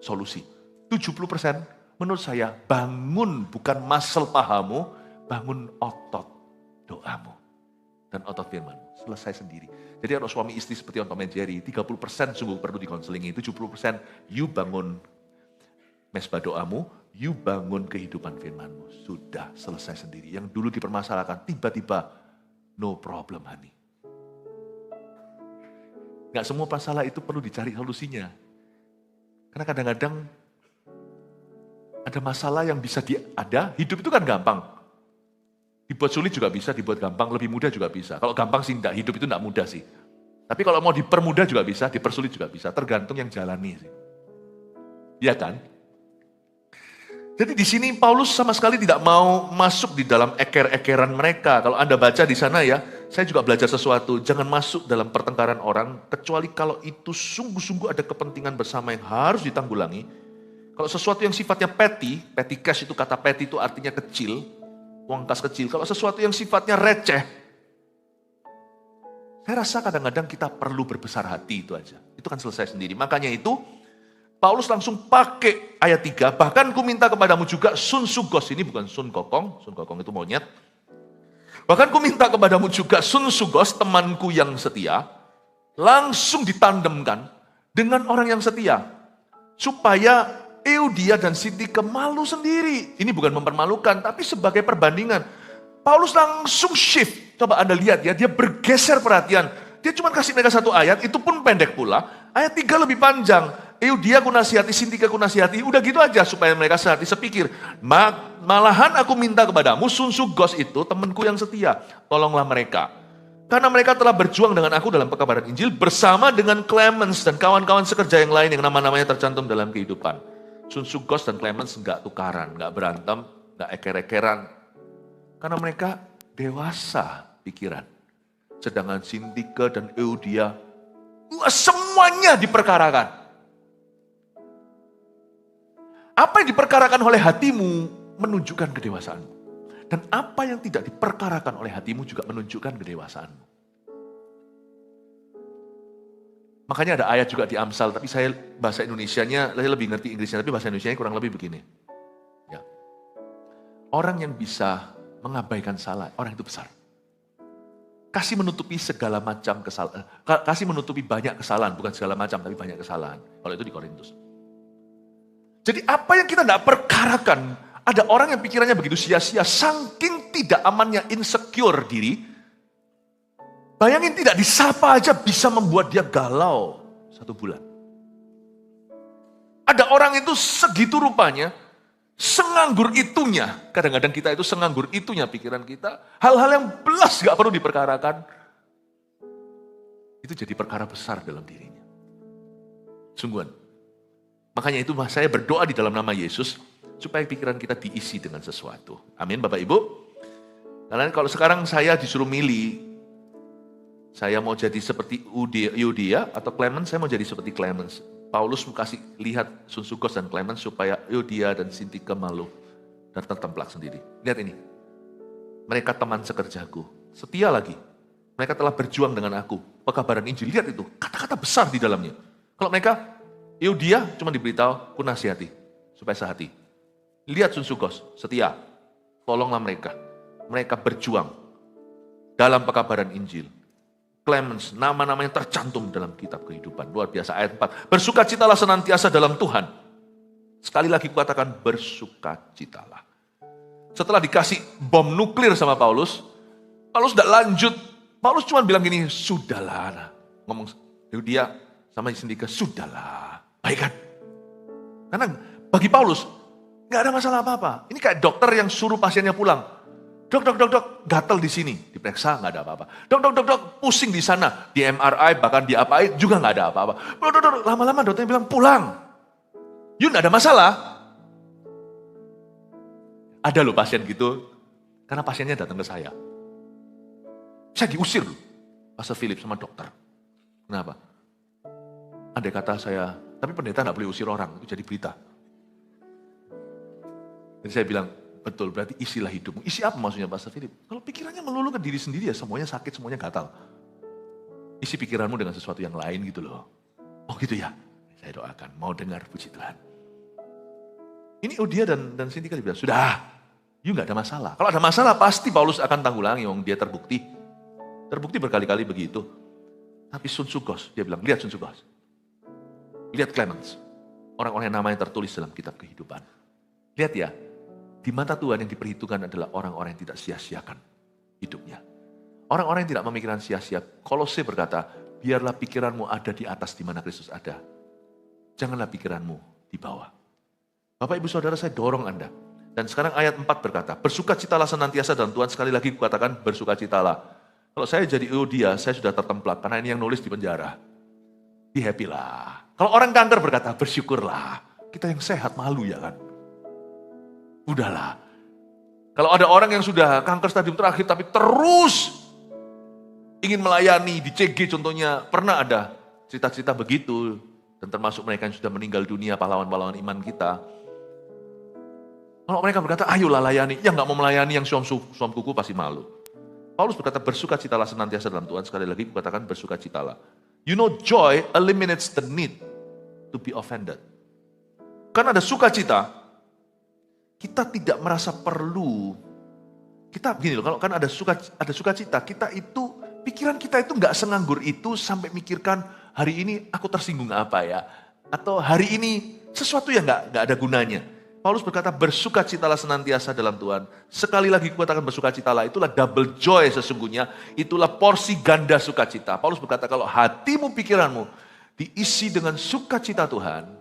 solusi. 70% menurut saya bangun bukan muscle pahamu, bangun otot doamu dan otot firmanmu. Selesai sendiri. Jadi kalau suami istri seperti Tom and Jerry, 30% sungguh perlu dikonselingi, 70% you bangun mesbah doamu, you bangun kehidupan firmanmu. Sudah selesai sendiri. Yang dulu dipermasalahkan, tiba-tiba no problem honey. Gak semua masalah itu perlu dicari solusinya. Karena kadang-kadang ada masalah yang bisa hidup itu kan gampang. Dibuat sulit juga bisa, dibuat gampang, lebih mudah juga bisa. Kalau gampang sih enggak, hidup itu enggak mudah sih. Tapi kalau mau dipermudah juga bisa, dipersulit juga bisa. Tergantung yang jalani sih. Iya kan? Jadi di sini Paulus sama sekali tidak mau masuk di dalam eker-ekeran mereka. Kalau Anda baca di sana ya, saya juga belajar sesuatu. Jangan masuk dalam pertengkaran orang, kecuali kalau itu sungguh-sungguh ada kepentingan bersama yang harus ditanggulangi. Kalau sesuatu yang sifatnya petty cash itu kata petty itu artinya kecil, uang kas kecil. Kalau sesuatu yang sifatnya receh, saya rasa kadang-kadang kita perlu berbesar hati itu aja. Itu kan selesai sendiri. Makanya itu, Paulus langsung pakai ayat 3, bahkan ku minta kepadamu juga sun sugos, ini bukan sun kokong itu monyet. Bahkan ku minta kepadamu juga sun sugos, temanku yang setia, langsung ditandemkan dengan orang yang setia. Supaya Eudia dan Sintike malu sendiri. Ini bukan mempermalukan, tapi sebagai perbandingan. Paulus langsung shift. Coba Anda lihat ya, dia bergeser perhatian. Dia cuma kasih mereka satu ayat, itu pun pendek pula. Ayat 3 lebih panjang. Eudia ku nasihati, Sintike ku nasihati. Udah gitu aja supaya mereka sehati sepikir. Malahan aku minta kepadamu, sun sugos itu temanku yang setia. Tolonglah mereka. Karena mereka telah berjuang dengan aku dalam pekabaran Injil bersama dengan Clemens dan kawan-kawan sekerja yang lain yang nama-namanya tercantum dalam kehidupan. Sun Sugos dan Clemens enggak tukaran, enggak berantem, enggak eker-ekeran. Karena mereka dewasa pikiran. Sedangkan Sintike dan Eudia, semuanya diperkarakan. Apa yang diperkarakan oleh hatimu menunjukkan kedewasaanmu. Dan apa yang tidak diperkarakan oleh hatimu juga menunjukkan kedewasaanmu. Makanya ada ayat juga di Amsal, tapi saya bahasa Indonesianya, saya lebih ngerti Inggrisnya, tapi bahasa Indonesianya kurang lebih begini. Ya. Orang yang bisa mengabaikan salah, orang itu besar. Kasih menutupi segala macam kesalahan, kasih menutupi banyak kesalahan, bukan segala macam, tapi banyak kesalahan. Kalau itu di Korintus. Jadi apa yang kita tidak perkarakan, ada orang yang pikirannya begitu sia-sia, saking tidak amannya insecure diri, bayangin tidak disapa aja bisa membuat dia galau 1 bulan. Ada orang itu segitu rupanya, senganggur itunya. Kadang-kadang kita itu senganggur itunya pikiran kita. Hal-hal yang belas gak perlu diperkarakan. Itu jadi perkara besar dalam dirinya. Sungguhan. Makanya itu saya berdoa di dalam nama Yesus, supaya pikiran kita diisi dengan sesuatu. Amin Bapak Ibu. Karena kalau sekarang saya disuruh milih, saya mau jadi seperti Eudia atau Clemens, saya mau jadi seperti Clemens. Paulus kasih lihat Sun Sugos dan Clemens supaya Eudia dan Sintike malu dan tertemplak sendiri. Lihat ini. Mereka teman sekerjaku, setia lagi. Mereka telah berjuang dengan aku. Pekabaran Injil, lihat itu, kata-kata besar di dalamnya. Kalau mereka, Eudia cuma diberitahu, ku nasihati, supaya sehati. Lihat Sun Sugos, setia. Tolonglah mereka. Mereka berjuang dalam pekabaran Injil. Clemens, nama-nama yang tercantum dalam kitab kehidupan. Luar biasa, ayat 4. Bersukacitalah senantiasa dalam Tuhan. Sekali lagi kukatakan bersukacitalah. Setelah dikasih bom nuklir sama Paulus tidak lanjut. Paulus cuma bilang gini, sudahlah. Ngomong dia sama Sintike, sudahlah. Baik kan? Karena bagi Paulus, gak ada masalah apa-apa. Ini kayak dokter yang suruh pasiennya pulang. Dok, gatal di sini, diperiksa nggak ada apa-apa. Dok, pusing di sana, di MRI bahkan di apa juga nggak ada apa-apa. Dok, lama-lama dokternya bilang pulang. Yuk nggak ada masalah. Ada loh pasien gitu, karena pasiennya datang ke saya. Saya diusir loh, Pastor Philip sama dokter. Kenapa? Andai kata saya, tapi pendeta nggak boleh usir orang, itu jadi berita. Jadi saya bilang, betul, berarti isilah hidupmu. Isi apa maksudnya Pastor Philip? Kalau pikirannya melulu ke diri sendiri ya semuanya sakit, semuanya gatal. Isi pikiranmu dengan sesuatu yang lain gitu loh. Oh gitu ya, saya doakan, mau dengar, puji Tuhan. Ini Euodia dan Sintika bilang, sudah, you gak ada masalah. Kalau ada masalah pasti Paulus akan tanggulangi, dia terbukti. Terbukti berkali-kali begitu. Tapi Sun Sugos, dia bilang, lihat Sun Sugos. Lihat Clemens, orang-orang yang namanya tertulis dalam kitab kehidupan. Lihat ya, di mata Tuhan yang diperhitungkan adalah orang-orang yang tidak sia-siakan hidupnya. Orang-orang yang tidak memikirkan sia-sia. Kolose berkata, biarlah pikiranmu ada di atas di mana Kristus ada. Janganlah pikiranmu di bawah. Bapak Ibu Saudara, saya dorong Anda. Dan sekarang ayat 4 berkata, bersukacitalah senantiasa dalam Tuhan. Sekali lagi kukatakan bersukacitalah. Kalau saya jadi Euodia, saya sudah tertemplak karena ini yang nulis di penjara. Be happy lah. Kalau orang kanker berkata, bersyukurlah. Kita yang sehat malu ya kan. Udahlah. Kalau ada orang yang sudah kanker stadium terakhir tapi terus ingin melayani di CG contohnya, pernah ada cerita-cerita begitu. Dan termasuk mereka yang sudah meninggal dunia, pahlawan-pahlawan iman kita. Kalau mereka berkata, ayolah layani. Yang gak mau melayani yang suam kuku pasti malu. Paulus berkata, bersukacitalah senantiasa dalam Tuhan. Sekali lagi katakan bersukacitalah. You know, joy eliminates the need to be offended. Karena ada sukacita, kita tidak merasa perlu. Kita begini loh, kalau kan ada sukacita, kita itu, pikiran kita itu gak senganggur itu sampai mikirkan, hari ini aku tersinggung apa ya? Atau hari ini sesuatu yang gak ada gunanya. Paulus berkata, bersukacitalah senantiasa dalam Tuhan. Sekali lagi kukatakan bersukacitalah, itulah double joy sesungguhnya. Itulah porsi ganda sukacita. Paulus berkata, kalau hatimu, pikiranmu diisi dengan sukacita Tuhan,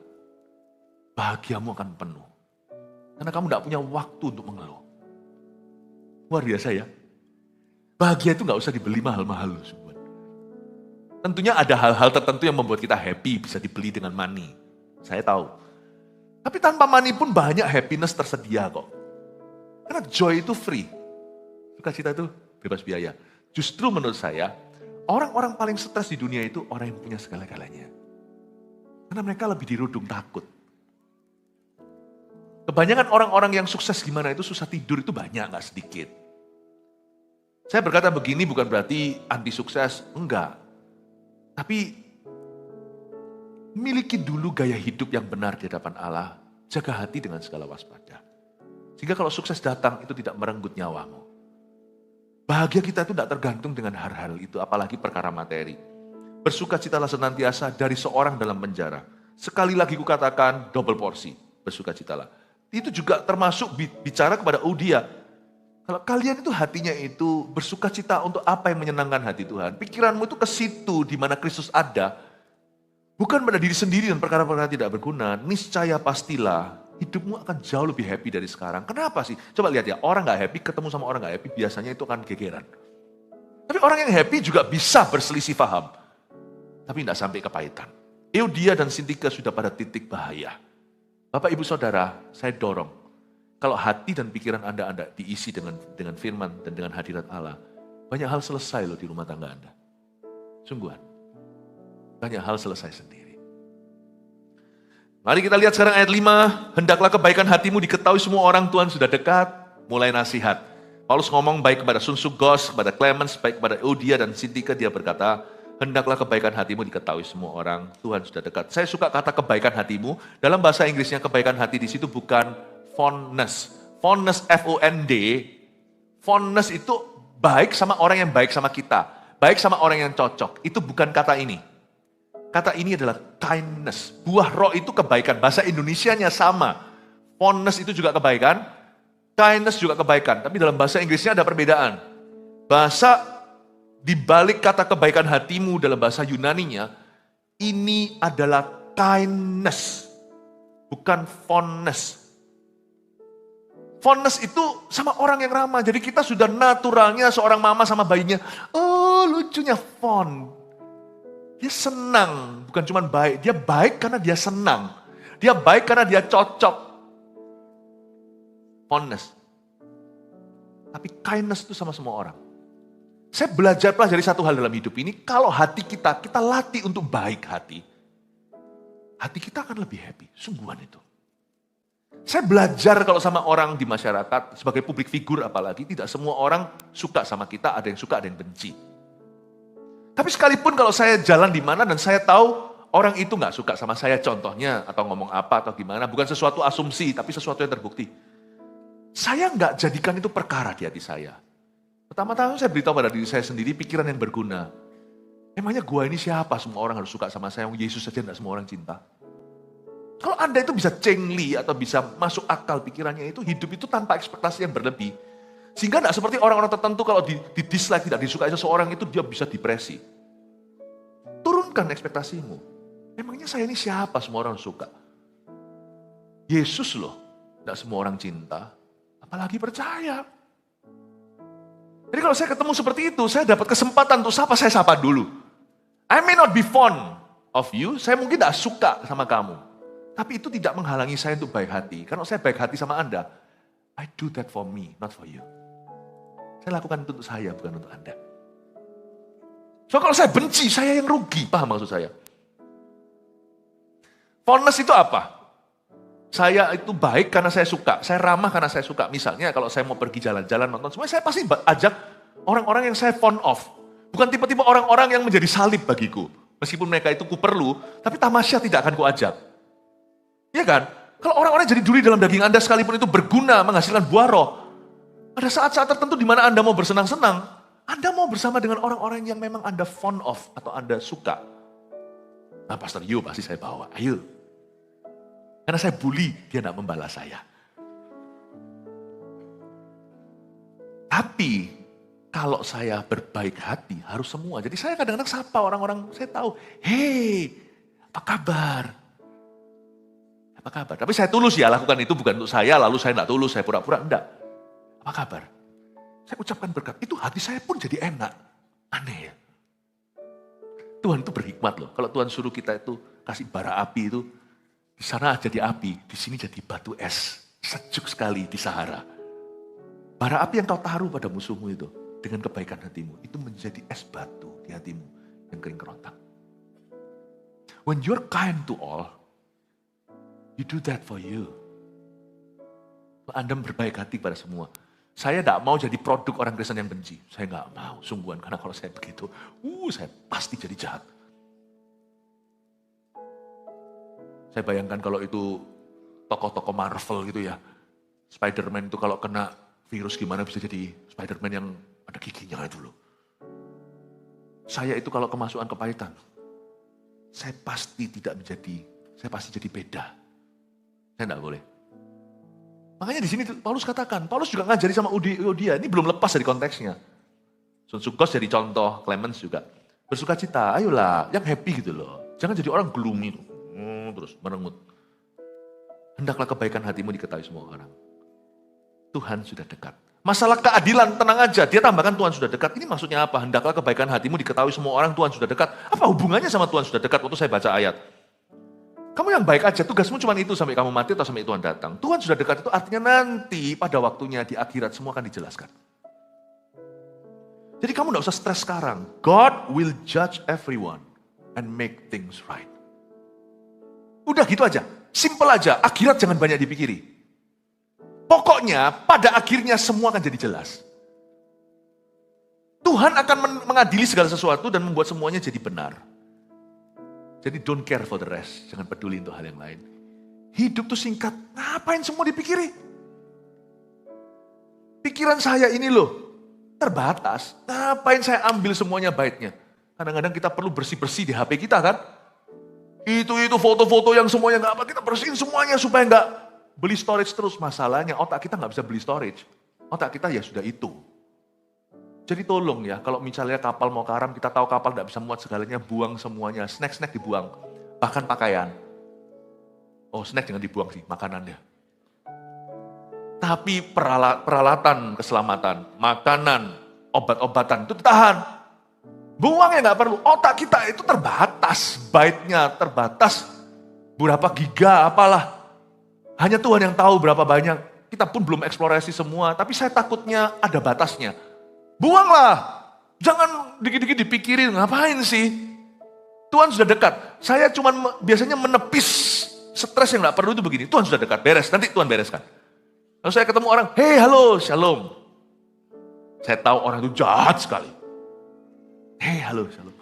bahagiamu akan penuh. Karena kamu tidak punya waktu untuk mengeluh. Luar biasa ya. Bahagia itu gak usah dibeli mahal-mahal. Tentunya ada hal-hal tertentu yang membuat kita happy, bisa dibeli dengan money. Saya tahu. Tapi tanpa money pun banyak happiness tersedia kok. Karena joy itu free. Sukacita itu bebas biaya. Justru menurut saya, orang-orang paling stres di dunia itu orang yang punya segala-galanya. Karena mereka lebih dirudung takut. Kebanyakan orang-orang yang sukses gimana itu susah tidur itu banyak, gak sedikit. Saya berkata begini bukan berarti anti sukses, enggak. Tapi miliki dulu gaya hidup yang benar di hadapan Allah. Jaga hati dengan segala waspada. Sehingga kalau sukses datang itu tidak merenggut nyawamu. Bahagia kita itu tidak tergantung dengan hal-hal itu, apalagi perkara materi. Bersukacitalah senantiasa dari seorang dalam penjara. Sekali lagi kukatakan double porsi, bersukacitalah. Itu juga termasuk bicara kepada Euodia. Kalau kalian itu hatinya itu bersukacita untuk apa yang menyenangkan hati Tuhan. Pikiranmu itu ke situ di mana Kristus ada. Bukan pada diri sendiri dan perkara-perkara tidak berguna, niscaya pastilah hidupmu akan jauh lebih happy dari sekarang. Kenapa sih? Coba lihat ya, orang gak happy ketemu sama orang gak happy biasanya itu akan gegeran. Tapi orang yang happy juga bisa berselisih paham. Tapi tidak sampai kepahitan. Euodia dan Sintika sudah pada titik bahaya. Bapak Ibu Saudara, saya dorong. Kalau hati dan pikiran Anda diisi dengan firman dan dengan hadirat Allah, banyak hal selesai loh di rumah tangga Anda. Sungguhan. Banyak hal selesai sendiri. Mari kita lihat sekarang ayat 5. Hendaklah kebaikan hatimu diketahui semua orang, Tuhan sudah dekat. Mulai nasihat. Paulus ngomong baik kepada Sun Sugos, kepada Clemens, baik kepada Euodia dan Sintika. Dia berkata, hendaklah kebaikan hatimu diketahui semua orang, Tuhan sudah dekat. Saya suka kata kebaikan hatimu. Dalam bahasa Inggrisnya kebaikan hati di situ bukan fondness. Fondness, F-O-N-D. Fondness itu baik sama orang yang baik sama kita. Baik sama orang yang cocok. Itu bukan kata ini. Kata ini adalah kindness. Buah roh itu kebaikan. Bahasa Indonesianya sama. Fondness itu juga kebaikan. Kindness juga kebaikan. Tapi dalam bahasa Inggrisnya ada perbedaan. Bahasa di balik kata kebaikan hatimu dalam bahasa Yunaninya, ini adalah kindness. Bukan fondness. Fondness itu sama orang yang ramah. Jadi kita sudah naturalnya seorang mama sama bayinya. Oh lucunya fond. Dia senang, bukan cuma baik. Dia baik karena dia senang. Dia baik karena dia cocok. Fondness. Tapi kindness itu sama semua orang. Saya belajar pelajari satu hal dalam hidup ini, kalau hati kita latih untuk baik hati kita akan lebih happy, sungguhan itu. Saya belajar kalau sama orang di masyarakat, sebagai publik figur apalagi, tidak semua orang suka sama kita, ada yang suka, ada yang benci. Tapi sekalipun kalau saya jalan di mana dan saya tahu orang itu gak suka sama saya contohnya, atau ngomong apa atau gimana, bukan sesuatu asumsi, tapi sesuatu yang terbukti. Saya gak jadikan itu perkara di hati saya. Pertama-tama saya beritahu pada diri saya sendiri pikiran yang berguna. Emangnya gua ini siapa semua orang harus suka sama saya, Yesus saja gak semua orang cinta. Kalau Anda itu bisa cengli atau bisa masuk akal pikirannya itu, hidup itu tanpa ekspektasi yang berlebih. Sehingga tidak seperti orang-orang tertentu kalau di dislike, tidak disukai seseorang itu dia bisa depresi. Turunkan ekspektasimu. Emangnya saya ini siapa semua orang suka? Yesus loh, tidak semua orang cinta, apalagi percaya. Jadi kalau saya ketemu seperti itu, saya dapat kesempatan untuk sapa, saya sapa dulu. I may not be fond of you, saya mungkin tidak suka sama kamu. Tapi itu tidak menghalangi saya untuk baik hati. Karena saya baik hati sama Anda, I do that for me, not for you. Saya lakukan itu untuk saya, bukan untuk Anda. So kalau saya benci, saya yang rugi, paham maksud saya? Fondness itu apa? Saya itu baik karena saya suka, saya ramah karena saya suka. Misalnya kalau saya mau pergi jalan-jalan, nonton, semuanya saya pasti ajak orang-orang yang saya fond of. Bukan tipe-tipe orang-orang yang menjadi salib bagiku. Meskipun mereka itu kuperlu, tapi tamasya tidak akan kuajak. Iya kan? Kalau orang-orang jadi duri dalam daging Anda sekalipun itu berguna, menghasilkan buah roh. Ada saat-saat tertentu di mana Anda mau bersenang-senang, Anda mau bersama dengan orang-orang yang memang Anda fond of atau Anda suka. Nah Pastor Yu pasti saya bawa, ayo. Karena saya bully, dia tidak membalas saya. Tapi kalau saya berbaik hati harus semua. Jadi saya kadang-kadang sapa orang-orang, saya tahu, hey, apa kabar? Apa kabar? Tapi saya tulus ya lakukan itu bukan untuk saya, lalu saya tidak tulus, saya pura-pura, enggak. Apa kabar? Saya ucapkan berkat, itu hati saya pun jadi enak. Aneh ya. Tuhan itu berhikmat loh. Kalau Tuhan suruh kita itu kasih bara api itu, di sana jadi api, di sini jadi batu es. Sejuk sekali di Sahara. Bara api yang kau taruh pada musuhmu itu, dengan kebaikan hatimu, itu menjadi es batu di hatimu yang kering kerontang. When you're kind to all, you do that for you. Anda berbaik hati pada semua. Saya tidak mau jadi produk orang Kristen yang benci. Saya nggak mau, sungguhan. Karena kalau saya begitu, saya pasti jadi jahat. Saya bayangkan kalau itu tokoh-tokoh Marvel gitu ya. Spider-Man itu kalau kena virus gimana bisa jadi Spider-Man yang ada giginya itu loh. Saya itu kalau kemasukan kepahitan, saya pasti jadi beda. Saya tidak boleh. Makanya di sini Paulus katakan, Paulus juga ngajari sama Euodia, ini belum lepas dari konteksnya. Sun Sukos jadi contoh, Clemens juga. Bersukacita, ayolah, yang happy gitu loh. Jangan jadi orang gloomy, terus merengut. Hendaklah kebaikan hatimu diketahui semua orang. Tuhan sudah dekat. Masalah keadilan, tenang aja. Dia tambahkan Tuhan sudah dekat. Ini maksudnya apa? Hendaklah kebaikan hatimu diketahui semua orang, Tuhan sudah dekat. Apa hubungannya sama Tuhan sudah dekat waktu saya baca ayat? Kamu yang baik aja, tugasmu cuma itu sampai kamu mati atau sampai Tuhan datang. Tuhan sudah dekat itu artinya nanti pada waktunya di akhirat semua akan dijelaskan. Jadi kamu tidak usah stres sekarang. God will judge everyone and make things right. Udah gitu aja, simple aja. Akhirat jangan banyak dipikiri. Pokoknya pada akhirnya semua akan jadi jelas. Tuhan akan mengadili segala sesuatu dan membuat semuanya jadi benar. Jadi don't care for the rest. Jangan peduli untuk hal yang lain. Hidup tuh singkat. Ngapain semua dipikiri? Pikiran saya ini loh terbatas. Ngapain saya ambil semuanya baiknya? Kadang-kadang kita perlu bersih-bersih di HP kita kan? Itu foto-foto yang semuanya nggak apa, kita bersihin semuanya supaya nggak beli storage terus. Masalahnya otak kita nggak bisa beli storage. Otak kita ya sudah itu. Jadi tolong ya, kalau misalnya kapal mau karam, kita tahu kapal nggak bisa muat segalanya, buang semuanya. Snack-snack dibuang, bahkan pakaian. Oh snack jangan dibuang sih, makanannya. Tapi peralatan keselamatan, makanan, obat-obatan itu ditahan. Buang ya nggak perlu, otak kita itu terbatas, byte-nya terbatas. Berapa giga apalah. Hanya Tuhan yang tahu berapa banyak. Kita pun belum eksplorasi semua, tapi saya takutnya ada batasnya. Buanglah, jangan dikit-dikit dipikirin, ngapain sih? Tuhan sudah dekat. Saya cuma biasanya menepis stres yang gak perlu itu begini. Tuhan sudah dekat, beres, nanti Tuhan bereskan. Lalu saya ketemu orang, hey halo, shalom. Saya tahu orang itu jahat sekali. Hey halo, shalom.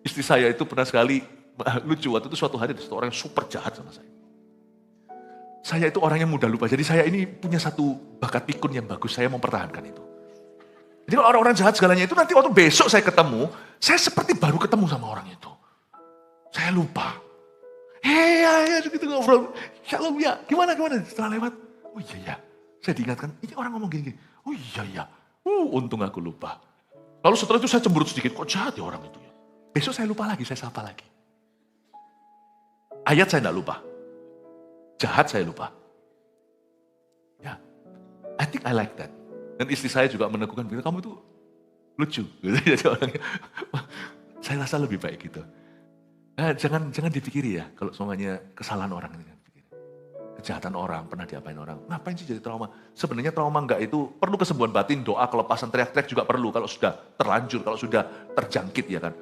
Istri saya itu pernah sekali, lucu, waktu itu suatu hari ada satu orang yang super jahat sama saya. Saya itu orang yang mudah lupa, jadi saya ini punya satu bakat pikun yang bagus, saya mempertahankan itu. Jadi kalau orang-orang jahat segalanya itu nanti waktu besok saya ketemu, saya seperti baru ketemu sama orang itu. Saya lupa. Hei, gitu ngobrol, shalom ya, gimana, setelah lewat, oh iya ya, saya diingatkan, ini orang ngomong gini, oh iya ya, untung aku lupa. Lalu setelah itu saya cemberut sedikit, kok jahat ya orang itu ya. Besok saya lupa lagi, saya sapa lagi. Ayat saya tidak lupa. Jahat saya lupa. Ya, I think I like that. Dan istri saya juga meneguhkan, kamu itu lucu. Jadi orangnya, saya rasa lebih baik gitu. Jangan dipikiri ya, kalau semuanya kesalahan orang ini. Kejahatan orang, pernah diapain orang. Ngapain sih jadi trauma? Sebenarnya trauma enggak itu perlu kesembuhan batin, doa, kelepasan, teriak-teriak juga perlu. Kalau sudah terlanjur, kalau sudah terjangkit ya kan.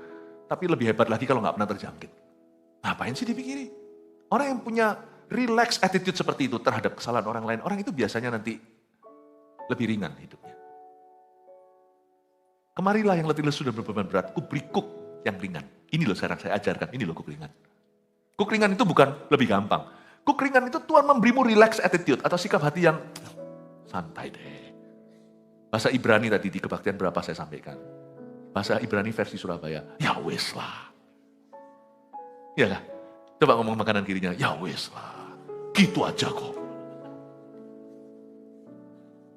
Tapi lebih hebat lagi kalau nggak pernah terjangkit. Ngapain sih dipikiri? Orang yang punya relax attitude seperti itu terhadap kesalahan orang lain, orang itu biasanya nanti lebih ringan hidupnya. Kemarilah yang letih lesu dan berbeban berat, ku beri kuk yang ringan. Ini loh sekarang saya ajarkan, ini loh kuk ringan. Kuk ringan itu bukan lebih gampang. Kuk ringan itu Tuhan memberimu relax attitude atau sikap hati yang santai deh. Bahasa Ibrani tadi di kebaktian berapa saya sampaikan. Bahasa Ibrani versi Surabaya, ya wes lah. Iya lah, coba ngomong makanan kirinya, ya wes lah. Gitu aja kok.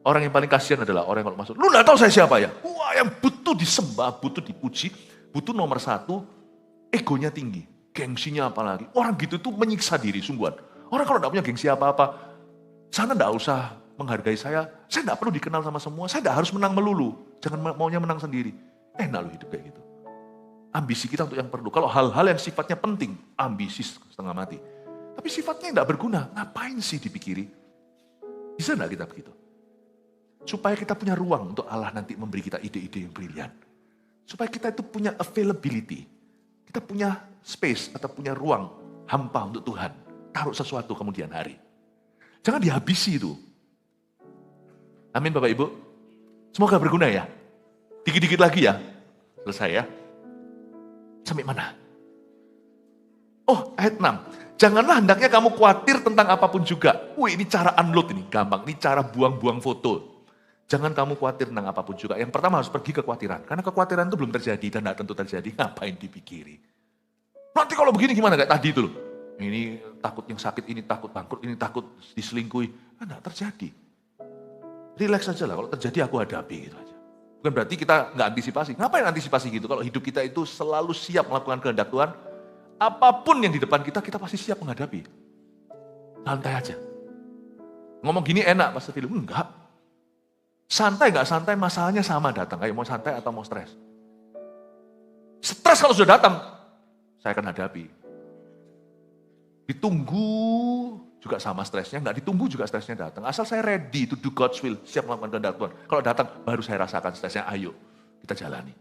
Orang yang paling kasihan adalah orang yang kalau masuk, lu gak tahu saya siapa ya? Wah, yang butuh disembah, butuh dipuji, butuh nomor satu, egonya tinggi, gengsinya apalagi. Orang gitu tuh menyiksa diri sungguhan. Orang kalau gak punya gengsi apa-apa, sana gak usah menghargai saya gak perlu dikenal sama semua, saya gak harus menang melulu. Jangan maunya menang sendiri. Enak loh hidup kayak gitu. Ambisi kita untuk yang perlu. Kalau hal-hal yang sifatnya penting, ambisi setengah mati. Tapi sifatnya yang gak berguna, ngapain sih dipikiri? Bisa gak kita begitu? Supaya kita punya ruang untuk Allah nanti memberi kita ide-ide yang brilian. Supaya kita itu punya availability. Kita punya space atau punya ruang hampa untuk Tuhan. Taruh sesuatu kemudian hari. Jangan dihabisi itu. Amin Bapak Ibu. Semoga berguna ya. Dikit-dikit lagi ya. Selesai ya. Sampai mana? Oh, ayat 6. Janganlah hendaknya kamu khawatir tentang apapun juga. Wih, ini cara unload ini, gampang. Ini cara buang-buang foto. Jangan kamu khawatir tentang apapun juga. Yang pertama harus pergi kekhawatiran. Karena kekhawatiran itu belum terjadi dan tidak tentu terjadi. Ngapain dipikiri? Nanti kalau begini gimana? Kayak tadi itu loh. Ini takut yang sakit, ini takut bangkrut, ini takut diselingkuhi. Tidak terjadi. Relax saja lah. Kalau terjadi aku hadapi gitu aja. Bukan berarti kita nggak antisipasi. Ngapain antisipasi gitu? Kalau hidup kita itu selalu siap melakukan kehendak Tuhan, apapun yang di depan kita, kita pasti siap menghadapi. Santai aja. Ngomong gini enak, Mas Film. Enggak. Santai nggak santai, masalahnya sama datang. Kayak mau santai atau mau stres. Stres kalau sudah datang, saya akan hadapi. Ditunggu juga sama stresnya, nggak ditunggu juga stresnya datang. Asal saya ready to do God's will, siap melakukan kehendak Tuhan. Kalau datang, baru saya rasakan stresnya, ayo kita jalani.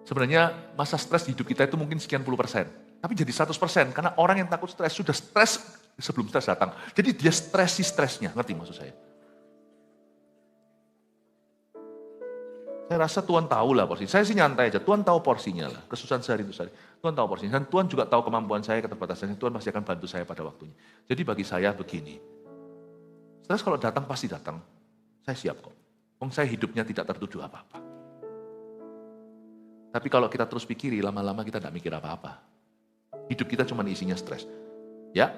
Sebenarnya masa stres di hidup kita itu mungkin sekian puluh persen. Tapi jadi 100%, karena orang yang takut stres, sudah stres sebelum stres datang. Jadi dia stresi stresnya, ngerti maksud saya? Saya rasa Tuhan tahu lah porsi. Saya sih nyantai aja, Tuhan tahu porsinya lah. Kesusahan sehari itu sehari. Tuhan tahu porsinya. Dan Tuhan juga tahu kemampuan saya, keterbatasannya. Tuhan pasti akan bantu saya pada waktunya. Jadi bagi saya begini. Stres kalau datang pasti datang. Saya siap kok. Saya hidupnya tidak tertuju apa-apa. Tapi kalau kita terus pikiri, lama-lama kita tidak mikir apa-apa. Hidup kita cuma isinya stres. Ya,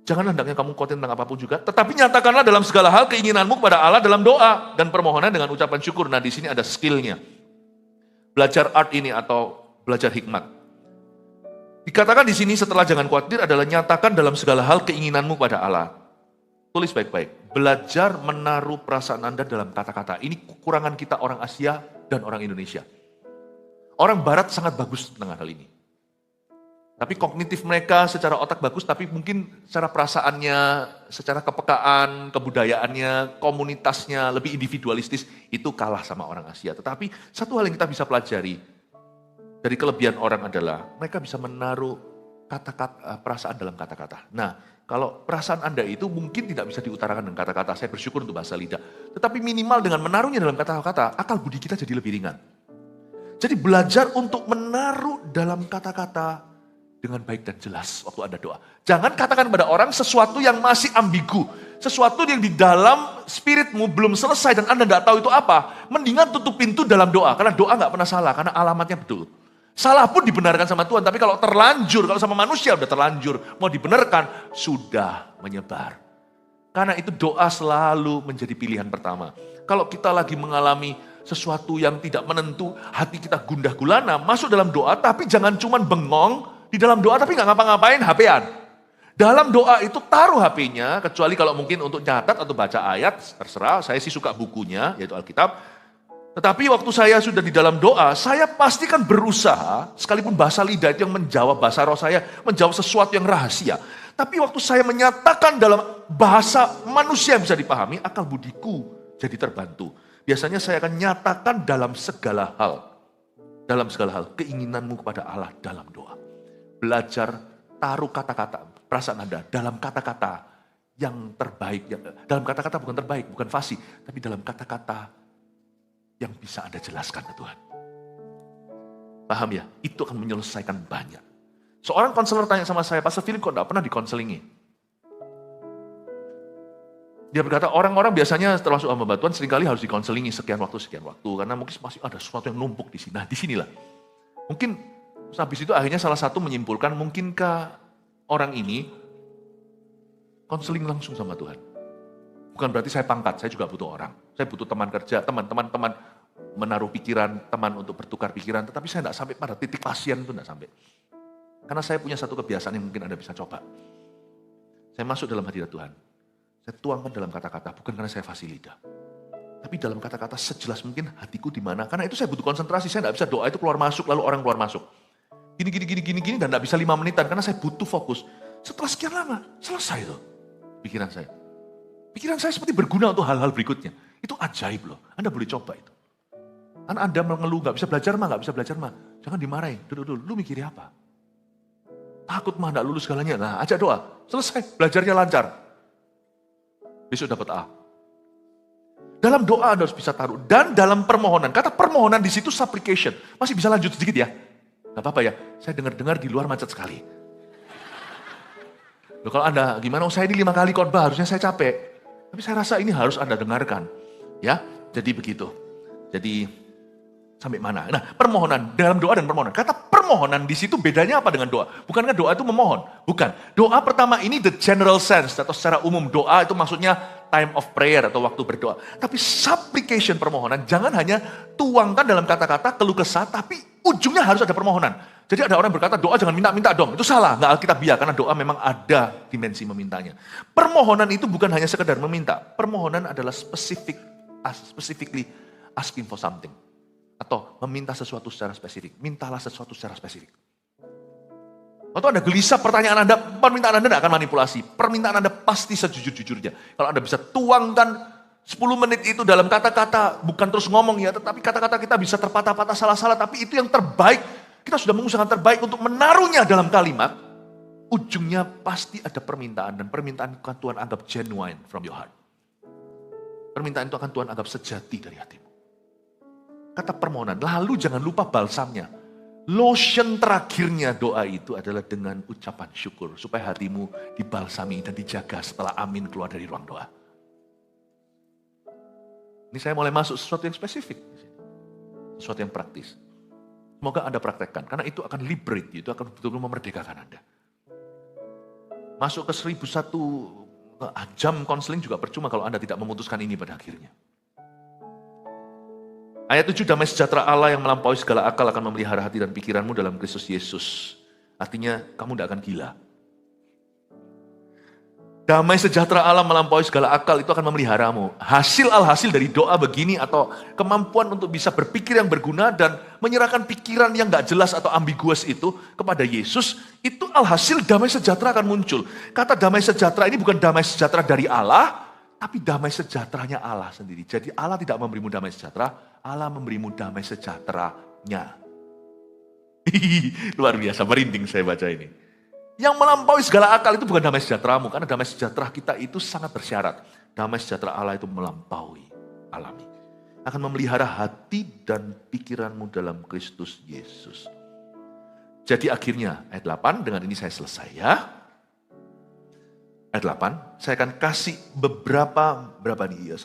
jangan hendaknya kamu khawatir tentang apapun juga, tetapi nyatakanlah dalam segala hal keinginanmu kepada Allah dalam doa dan permohonan dengan ucapan syukur. Nah, di sini ada skillnya. Belajar art ini atau belajar hikmat. Dikatakan di sini setelah jangan khawatir adalah nyatakan dalam segala hal keinginanmu kepada Allah. Tulis baik-baik. Belajar menaruh perasaan Anda dalam kata-kata. Ini kekurangan kita orang Asia dan orang Indonesia. Orang Barat sangat bagus tentang hal ini. Tapi kognitif mereka secara otak bagus, tapi mungkin secara perasaannya, secara kepekaan, kebudayaannya, komunitasnya lebih individualistis, itu kalah sama orang Asia. Tetapi satu hal yang kita bisa pelajari dari kelebihan orang adalah mereka bisa menaruh kata-kata, perasaan dalam kata-kata. Nah, kalau perasaan Anda itu mungkin tidak bisa diutarakan dengan kata-kata, saya bersyukur untuk bahasa lidah. Tetapi minimal dengan menaruhnya dalam kata-kata, akal budi kita jadi lebih ringan. Jadi belajar untuk menaruh dalam kata-kata dengan baik dan jelas waktu Anda doa. Jangan katakan pada orang sesuatu yang masih ambigu. Sesuatu yang di dalam spiritmu belum selesai dan Anda tidak tahu itu apa. Mendingan tutup pintu dalam doa. Karena doa nggak pernah salah, karena alamatnya betul. Salah pun dibenarkan sama Tuhan. Tapi kalau terlanjur, kalau sama manusia udah terlanjur. Mau dibenarkan, sudah menyebar. Karena itu doa selalu menjadi pilihan pertama. Kalau kita lagi mengalami sesuatu yang tidak menentu, hati kita gundah gulana, masuk dalam doa, tapi jangan cuman bengong, di dalam doa tapi nggak ngapa-ngapain, HP-an. Dalam doa itu taruh HP-nya, kecuali kalau mungkin untuk catat atau baca ayat, terserah, saya sih suka bukunya, yaitu Alkitab. Tetapi waktu saya sudah di dalam doa, saya pastikan berusaha, sekalipun bahasa lidah itu yang menjawab bahasa roh saya, menjawab sesuatu yang rahasia. Tapi waktu saya menyatakan dalam bahasa manusia yang bisa dipahami, akal budiku jadi terbantu. Biasanya saya akan nyatakan dalam segala hal, keinginanmu kepada Allah dalam doa. Belajar taruh kata-kata, perasaan Anda dalam kata-kata yang terbaik. Dalam kata-kata bukan terbaik, bukan fasih, tapi dalam kata-kata yang bisa Anda jelaskan ke Tuhan. Paham ya? Itu akan menyelesaikan banyak. Seorang konselor tanya sama saya, Pastor Philip kok tidak pernah dikonselingi? Dia berkata, orang-orang biasanya setelah masuk hamba Tuhan seringkali harus dikonselingi sekian waktu. Karena mungkin masih ada sesuatu yang numpuk di sini. Nah, disinilah. Mungkin habis itu akhirnya salah satu menyimpulkan, mungkinkah orang ini konseling langsung sama Tuhan. Bukan berarti saya pangkat, saya juga butuh orang. Saya butuh teman kerja, teman menaruh pikiran, teman untuk bertukar pikiran. Tetapi saya tidak sampai pada titik pasien itu, tidak sampai. Karena saya punya satu kebiasaan yang mungkin Anda bisa coba. Saya masuk dalam hadirat Tuhan. Saya tuangkan dalam kata-kata, bukan karena saya fasih lidah. Tapi dalam kata-kata sejelas mungkin hatiku di mana. Karena itu saya butuh konsentrasi, saya tidak bisa doa itu keluar masuk, lalu orang keluar masuk. Gini, dan tidak bisa 5 menitan, karena saya butuh fokus. Setelah sekian lama, selesai tuh pikiran saya. Pikiran saya seperti berguna untuk hal-hal berikutnya. Itu ajaib loh, Anda boleh coba itu. Anda mengeluh, nggak bisa belajar mah. Jangan dimarahin, duduk, lu mikirnya apa? Takut mah, nggak lulus segalanya. Nah, ajak doa, selesai, belajarnya lancar. Besok dapat A. Dalam doa Anda harus bisa taruh. Dan dalam permohonan, kata permohonan di situ supplication. Masih bisa lanjut sedikit ya? Gak apa-apa ya, saya dengar-dengar di luar macet sekali. Loh, kalau Anda, gimana, saya ini 5 kali khotbah, harusnya saya capek. Tapi saya rasa ini harus Anda dengarkan. Ya, jadi begitu. Jadi, sampai mana? Nah, permohonan, dalam doa dan permohonan. Kata permohonan di situ bedanya apa dengan doa? Bukankah doa itu memohon? Bukan. Doa pertama ini the general sense, atau secara umum doa itu maksudnya time of prayer atau waktu berdoa. Tapi supplication permohonan, jangan hanya tuangkan dalam kata-kata keluh kesah, tapi ujungnya harus ada permohonan. Jadi ada orang berkata doa jangan minta-minta dong, itu salah, nggak alkitabiah, karena doa memang ada dimensi memintanya. Permohonan itu bukan hanya sekedar meminta, permohonan adalah specifically asking for something. Atau meminta sesuatu secara spesifik, mintalah sesuatu secara spesifik. Waktu Anda gelisah, pertanyaan Anda, permintaan Anda tidak akan manipulasi. Permintaan Anda pasti sejujur-jujurnya. Kalau Anda bisa tuangkan 10 menit itu dalam kata-kata, bukan terus ngomong ya, tetapi kata-kata kita bisa terpatah-patah salah-salah, tapi itu yang terbaik. Kita sudah mengusahakan terbaik untuk menaruhnya dalam kalimat. Ujungnya pasti ada permintaan, dan permintaan akan Tuhan anggap genuine from your heart. Permintaan itu akan Tuhan anggap sejati dari hatimu. Kata permohonan, lalu jangan lupa balsamnya. Lotion terakhirnya doa itu adalah dengan ucapan syukur. Supaya hatimu dibalsami dan dijaga setelah amin keluar dari ruang doa. Ini saya mulai masuk sesuatu yang spesifik. Sesuatu yang praktis. Semoga Anda praktekkan. Karena itu akan liberate, itu akan betul-betul memerdekakan Anda. Masuk ke 1001 jam konseling juga percuma kalau Anda tidak memutuskan ini pada akhirnya. Ayat 7, damai sejahtera Allah yang melampaui segala akal akan memelihara hati dan pikiranmu dalam Kristus Yesus. Artinya kamu tidak akan gila. Damai sejahtera Allah melampaui segala akal itu akan memeliharamu. Alhasil dari doa begini atau kemampuan untuk bisa berpikir yang berguna dan menyerahkan pikiran yang gak jelas atau ambiguous itu kepada Yesus, itu alhasil damai sejahtera akan muncul. Kata damai sejahtera ini bukan damai sejahtera dari Allah, tapi damai sejahteranya Allah sendiri. Jadi Allah tidak memberimu damai sejahtera, Allah memberimu damai sejahteranya. Luar biasa, merinding saya baca ini. Yang melampaui segala akal itu bukan damai sejahteramu, karena damai sejahtera kita itu sangat bersyarat. Damai sejahtera Allah itu melampaui alami. Akan memelihara hati dan pikiranmu dalam Kristus Yesus. Jadi akhirnya, ayat 8, dengan ini saya selesai ya. Ayat 8, saya akan kasih berapa nih ya,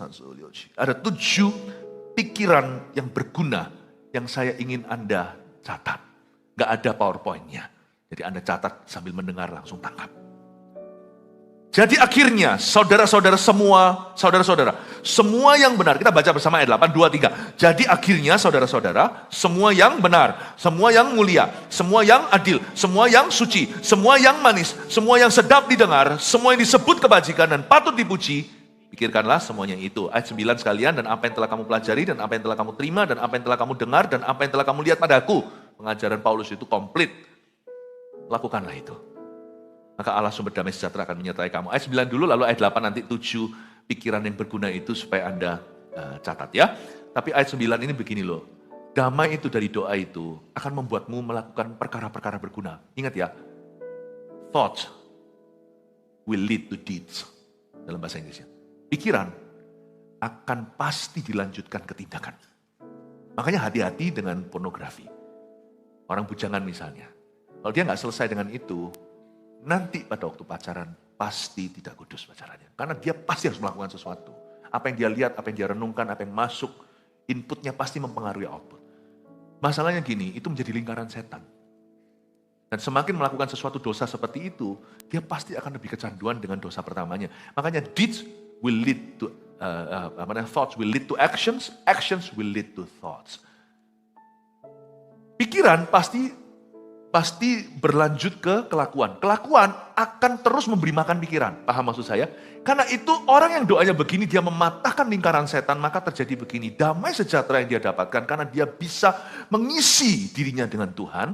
ada 7 pikiran yang berguna yang saya ingin Anda catat. Gak ada PowerPoint-nya. Jadi Anda catat sambil mendengar langsung tangkap. Jadi akhirnya saudara-saudara semua yang benar. Kita baca bersama ayat 8, 2, 3. Jadi akhirnya saudara-saudara, semua yang benar, semua yang mulia, semua yang adil, semua yang suci, semua yang manis, semua yang sedap didengar, semua yang disebut kebajikan dan patut dipuji, pikirkanlah semuanya itu. Ayat 9 sekalian, dan apa yang telah kamu pelajari, dan apa yang telah kamu terima, dan apa yang telah kamu dengar, dan apa yang telah kamu lihat padaku. Pengajaran Paulus itu komplit. Lakukanlah itu. Maka Allah sumber damai sejahtera akan menyertai kamu. Ayat 9 dulu, lalu ayat 8 nanti 7 pikiran yang berguna itu supaya Anda catat ya. Tapi ayat 9 ini begini loh. Damai itu dari doa itu akan membuatmu melakukan perkara-perkara berguna. Ingat ya, thoughts will lead to deeds. Dalam bahasa Inggrisnya. Pikiran akan pasti dilanjutkan ke tindakan. Makanya hati-hati dengan pornografi. Orang bujangan misalnya. Kalau dia nggak selesai dengan itu, nanti pada waktu pacaran pasti tidak kudus pacarannya. Karena dia pasti harus melakukan sesuatu. Apa yang dia lihat, apa yang dia renungkan, apa yang masuk, inputnya pasti mempengaruhi output. Masalahnya gini, itu menjadi lingkaran setan. Dan semakin melakukan sesuatu dosa seperti itu, dia pasti akan lebih kecanduan dengan dosa pertamanya. Makanya deeds will lead to, thoughts will lead to actions, actions will lead to thoughts. Pikiran pasti berlanjut ke kelakuan. Kelakuan akan terus memberi makan pikiran. Paham maksud saya? Karena itu orang yang doanya begini, dia mematahkan lingkaran setan, maka terjadi begini. Damai sejahtera yang dia dapatkan karena dia bisa mengisi dirinya dengan Tuhan,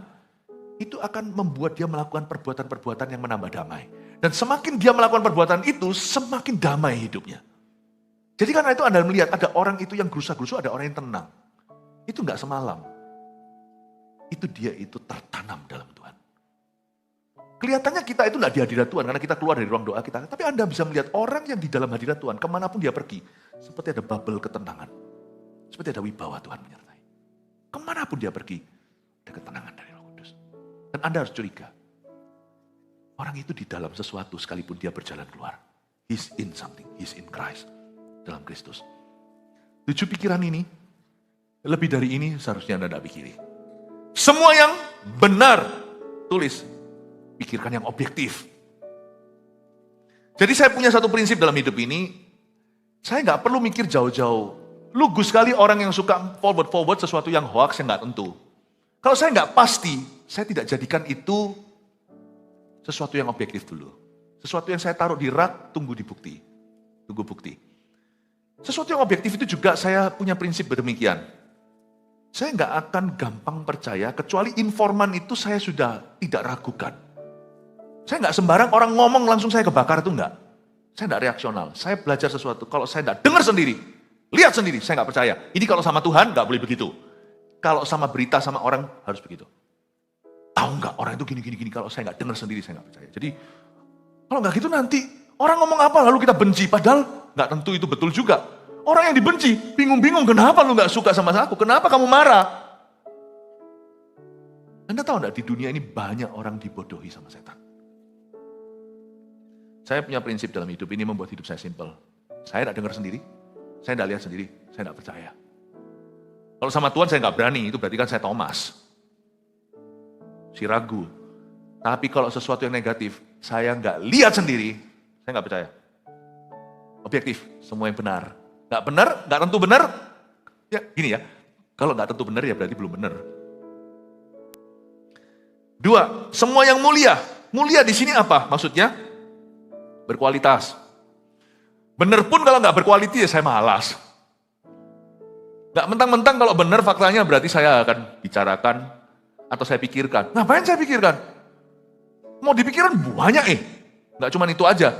itu akan membuat dia melakukan perbuatan-perbuatan yang menambah damai. Dan semakin dia melakukan perbuatan itu, semakin damai hidupnya. Jadi karena itu Anda melihat ada orang itu yang gerusa-gerusu, ada orang yang tenang. Itu enggak semalam. Itu dia itu tertanam dalam Tuhan. Kelihatannya kita itu enggak di hadirat Tuhan karena kita keluar dari ruang doa kita. Tapi Anda bisa melihat orang yang di dalam hadirat Tuhan, kemanapun dia pergi, seperti ada bubble ketenangan. Seperti ada wibawa Tuhan menyertai. Kemanapun dia pergi, ada ketenangan dari Roh Kudus. Dan Anda harus curiga. Orang itu di dalam sesuatu sekalipun dia berjalan keluar. He's in something, he's in Christ. Dalam Kristus. 7 pikiran ini, lebih dari ini seharusnya Anda tidak pikiri. Semua yang benar, tulis, pikirkan yang objektif. Jadi saya punya satu prinsip dalam hidup ini, saya nggak perlu mikir jauh-jauh. Lugu sekali orang yang suka forward sesuatu yang hoax yang nggak tentu. Kalau saya nggak pasti, saya tidak jadikan itu sesuatu yang objektif dulu. Sesuatu yang saya taruh di rak, tunggu bukti. Sesuatu yang objektif itu juga saya punya prinsip demikian. Saya nggak akan gampang percaya, kecuali informan itu saya sudah tidak ragukan. Saya nggak sembarang orang ngomong langsung saya kebakar, itu enggak. Saya nggak reaksional. Saya belajar sesuatu, kalau saya nggak dengar sendiri, lihat sendiri, saya nggak percaya. Ini kalau sama Tuhan nggak boleh begitu. Kalau sama berita sama orang harus begitu. Tahu nggak orang itu gini, kalau saya nggak dengar sendiri saya nggak percaya. Jadi kalau nggak gitu nanti orang ngomong apa lalu kita benci, padahal nggak tentu itu betul juga. Orang yang dibenci, bingung-bingung, kenapa lu gak suka sama aku? Kenapa kamu marah? Anda tahu gak, di dunia ini banyak orang dibodohi sama setan. Saya punya prinsip dalam hidup ini membuat hidup saya simpel. Saya gak dengar sendiri, saya gak lihat sendiri, saya gak percaya. Kalau sama Tuhan saya gak berani, itu berarti kan saya Thomas. Si ragu. Tapi kalau sesuatu yang negatif, saya gak lihat sendiri, saya gak percaya. Objektif, semua yang benar. Gak benar, gak tentu benar. Ya gini ya, kalau gak tentu benar ya berarti belum benar. 2, semua yang mulia. Mulia di sini apa maksudnya? berkualitas. Bener pun kalau nggak berkualitas ya saya malas. Nggak mentang-mentang kalau benar faktanya berarti saya akan bicarakan atau saya pikirkan. Ngapain saya pikirkan? Mau dipikiran banyak Nggak cuma itu aja.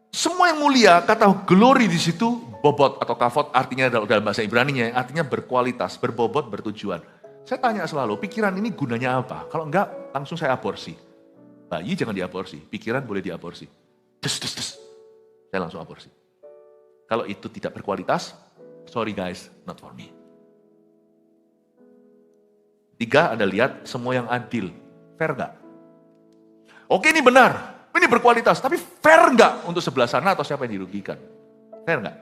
Semua yang mulia, kata glory di situ, bobot atau kavod artinya dalam bahasa Ibraninya, artinya berkualitas, berbobot, bertujuan. Saya tanya selalu, pikiran ini gunanya apa? Kalau enggak, langsung saya aborsi. Bayi jangan diaborsi, pikiran boleh diaborsi. Saya langsung aborsi. Kalau itu tidak berkualitas, sorry guys, not for me. 3, Anda lihat semua yang adil. Fair enggak? Oke ini benar, ini berkualitas, tapi fair enggak untuk sebelah sana atau siapa yang dirugikan? Fair enggak?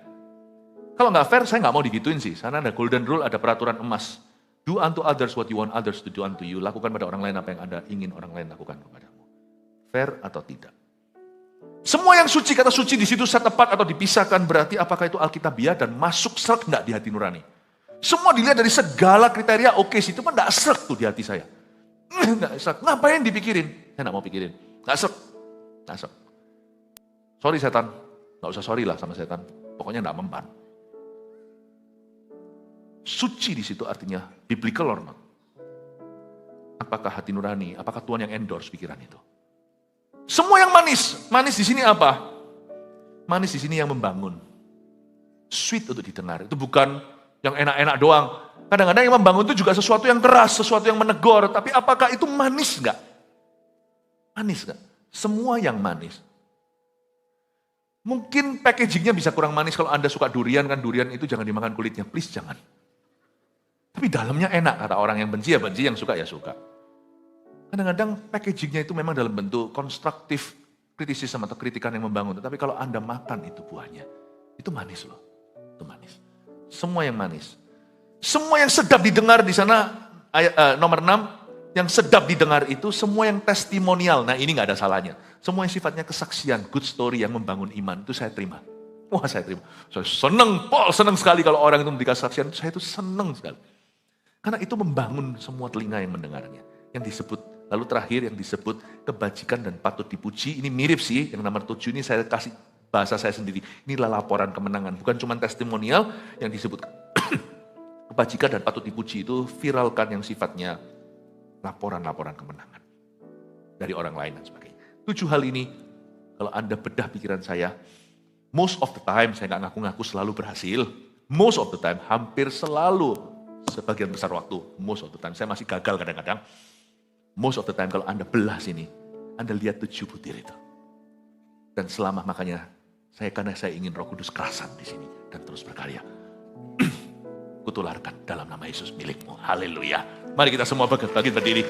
Kalau enggak fair, saya enggak mau digituin sih. Sana ada golden rule, ada peraturan emas. Do unto others what you want others to do unto you. Lakukan pada orang lain apa yang Anda ingin orang lain lakukan kepadamu. Fair atau tidak? Semua yang suci, kata suci di situ saya tepat atau dipisahkan, berarti apakah itu alkitabiah dan masuk seret enggak di hati nurani? Semua dilihat dari segala kriteria, oke sih, itu kan enggak seret tuh di hati saya. Enggak seret, ngapain dipikirin? Saya enggak mau pikirin, enggak seret. Nggak. Sorry setan, nggak usah sorry lah sama setan. Pokoknya nggak mempan. Suci di situ artinya biblical or not. Apakah hati nurani? Apakah Tuhan yang endorse pikiran itu? Semua yang manis, manis di sini apa? Manis di sini yang membangun. Sweet untuk didengar. Itu bukan yang enak-enak doang. Kadang-kadang yang membangun itu juga sesuatu yang keras, sesuatu yang menegur. Tapi apakah itu manis nggak? Manis nggak? Semua yang manis. Mungkin packagingnya bisa kurang manis kalau Anda suka durian, kan durian itu jangan dimakan kulitnya, please jangan. Tapi dalamnya enak, kata orang yang benci ya benci, yang suka ya suka. Kadang-kadang packagingnya itu memang dalam bentuk konstruktif, kritisisme atau kritikan yang membangun. Tapi kalau Anda makan itu buahnya, itu manis loh, itu manis. Semua yang manis. Semua yang sedap didengar di sana, ayat nomor 6, yang sedap didengar itu semua yang testimonial. Nah ini gak ada salahnya. Semua yang sifatnya kesaksian, good story yang membangun iman, itu saya terima. Wah saya terima. Saya senang, Paul senang sekali kalau orang itu memberi kesaksian, saya itu senang sekali. Karena itu membangun semua telinga yang mendengarnya. Yang disebut, lalu terakhir yang disebut kebajikan dan patut dipuji. Ini mirip sih, yang nomor 7 ini saya kasih bahasa saya sendiri. Inilah laporan kemenangan, bukan cuma testimonial yang disebut kebajikan dan patut dipuji itu viralkan yang sifatnya laporan-laporan kemenangan dari orang lain dan sebagainya. 7 hal ini, kalau Anda bedah pikiran saya, most of the time, saya nggak ngaku-ngaku selalu berhasil. Most of the time, hampir selalu, sebagian besar waktu, most of the time, saya masih gagal kadang-kadang. Most of the time, kalau Anda belah sini, Anda lihat 7 butir itu. Dan selama makanya, karena saya ingin Roh Kudus kerasan di sini dan terus berkarya. Kutularkan dalam nama Yesus milikmu. Haleluya. Mari kita semua bangkit berdiri.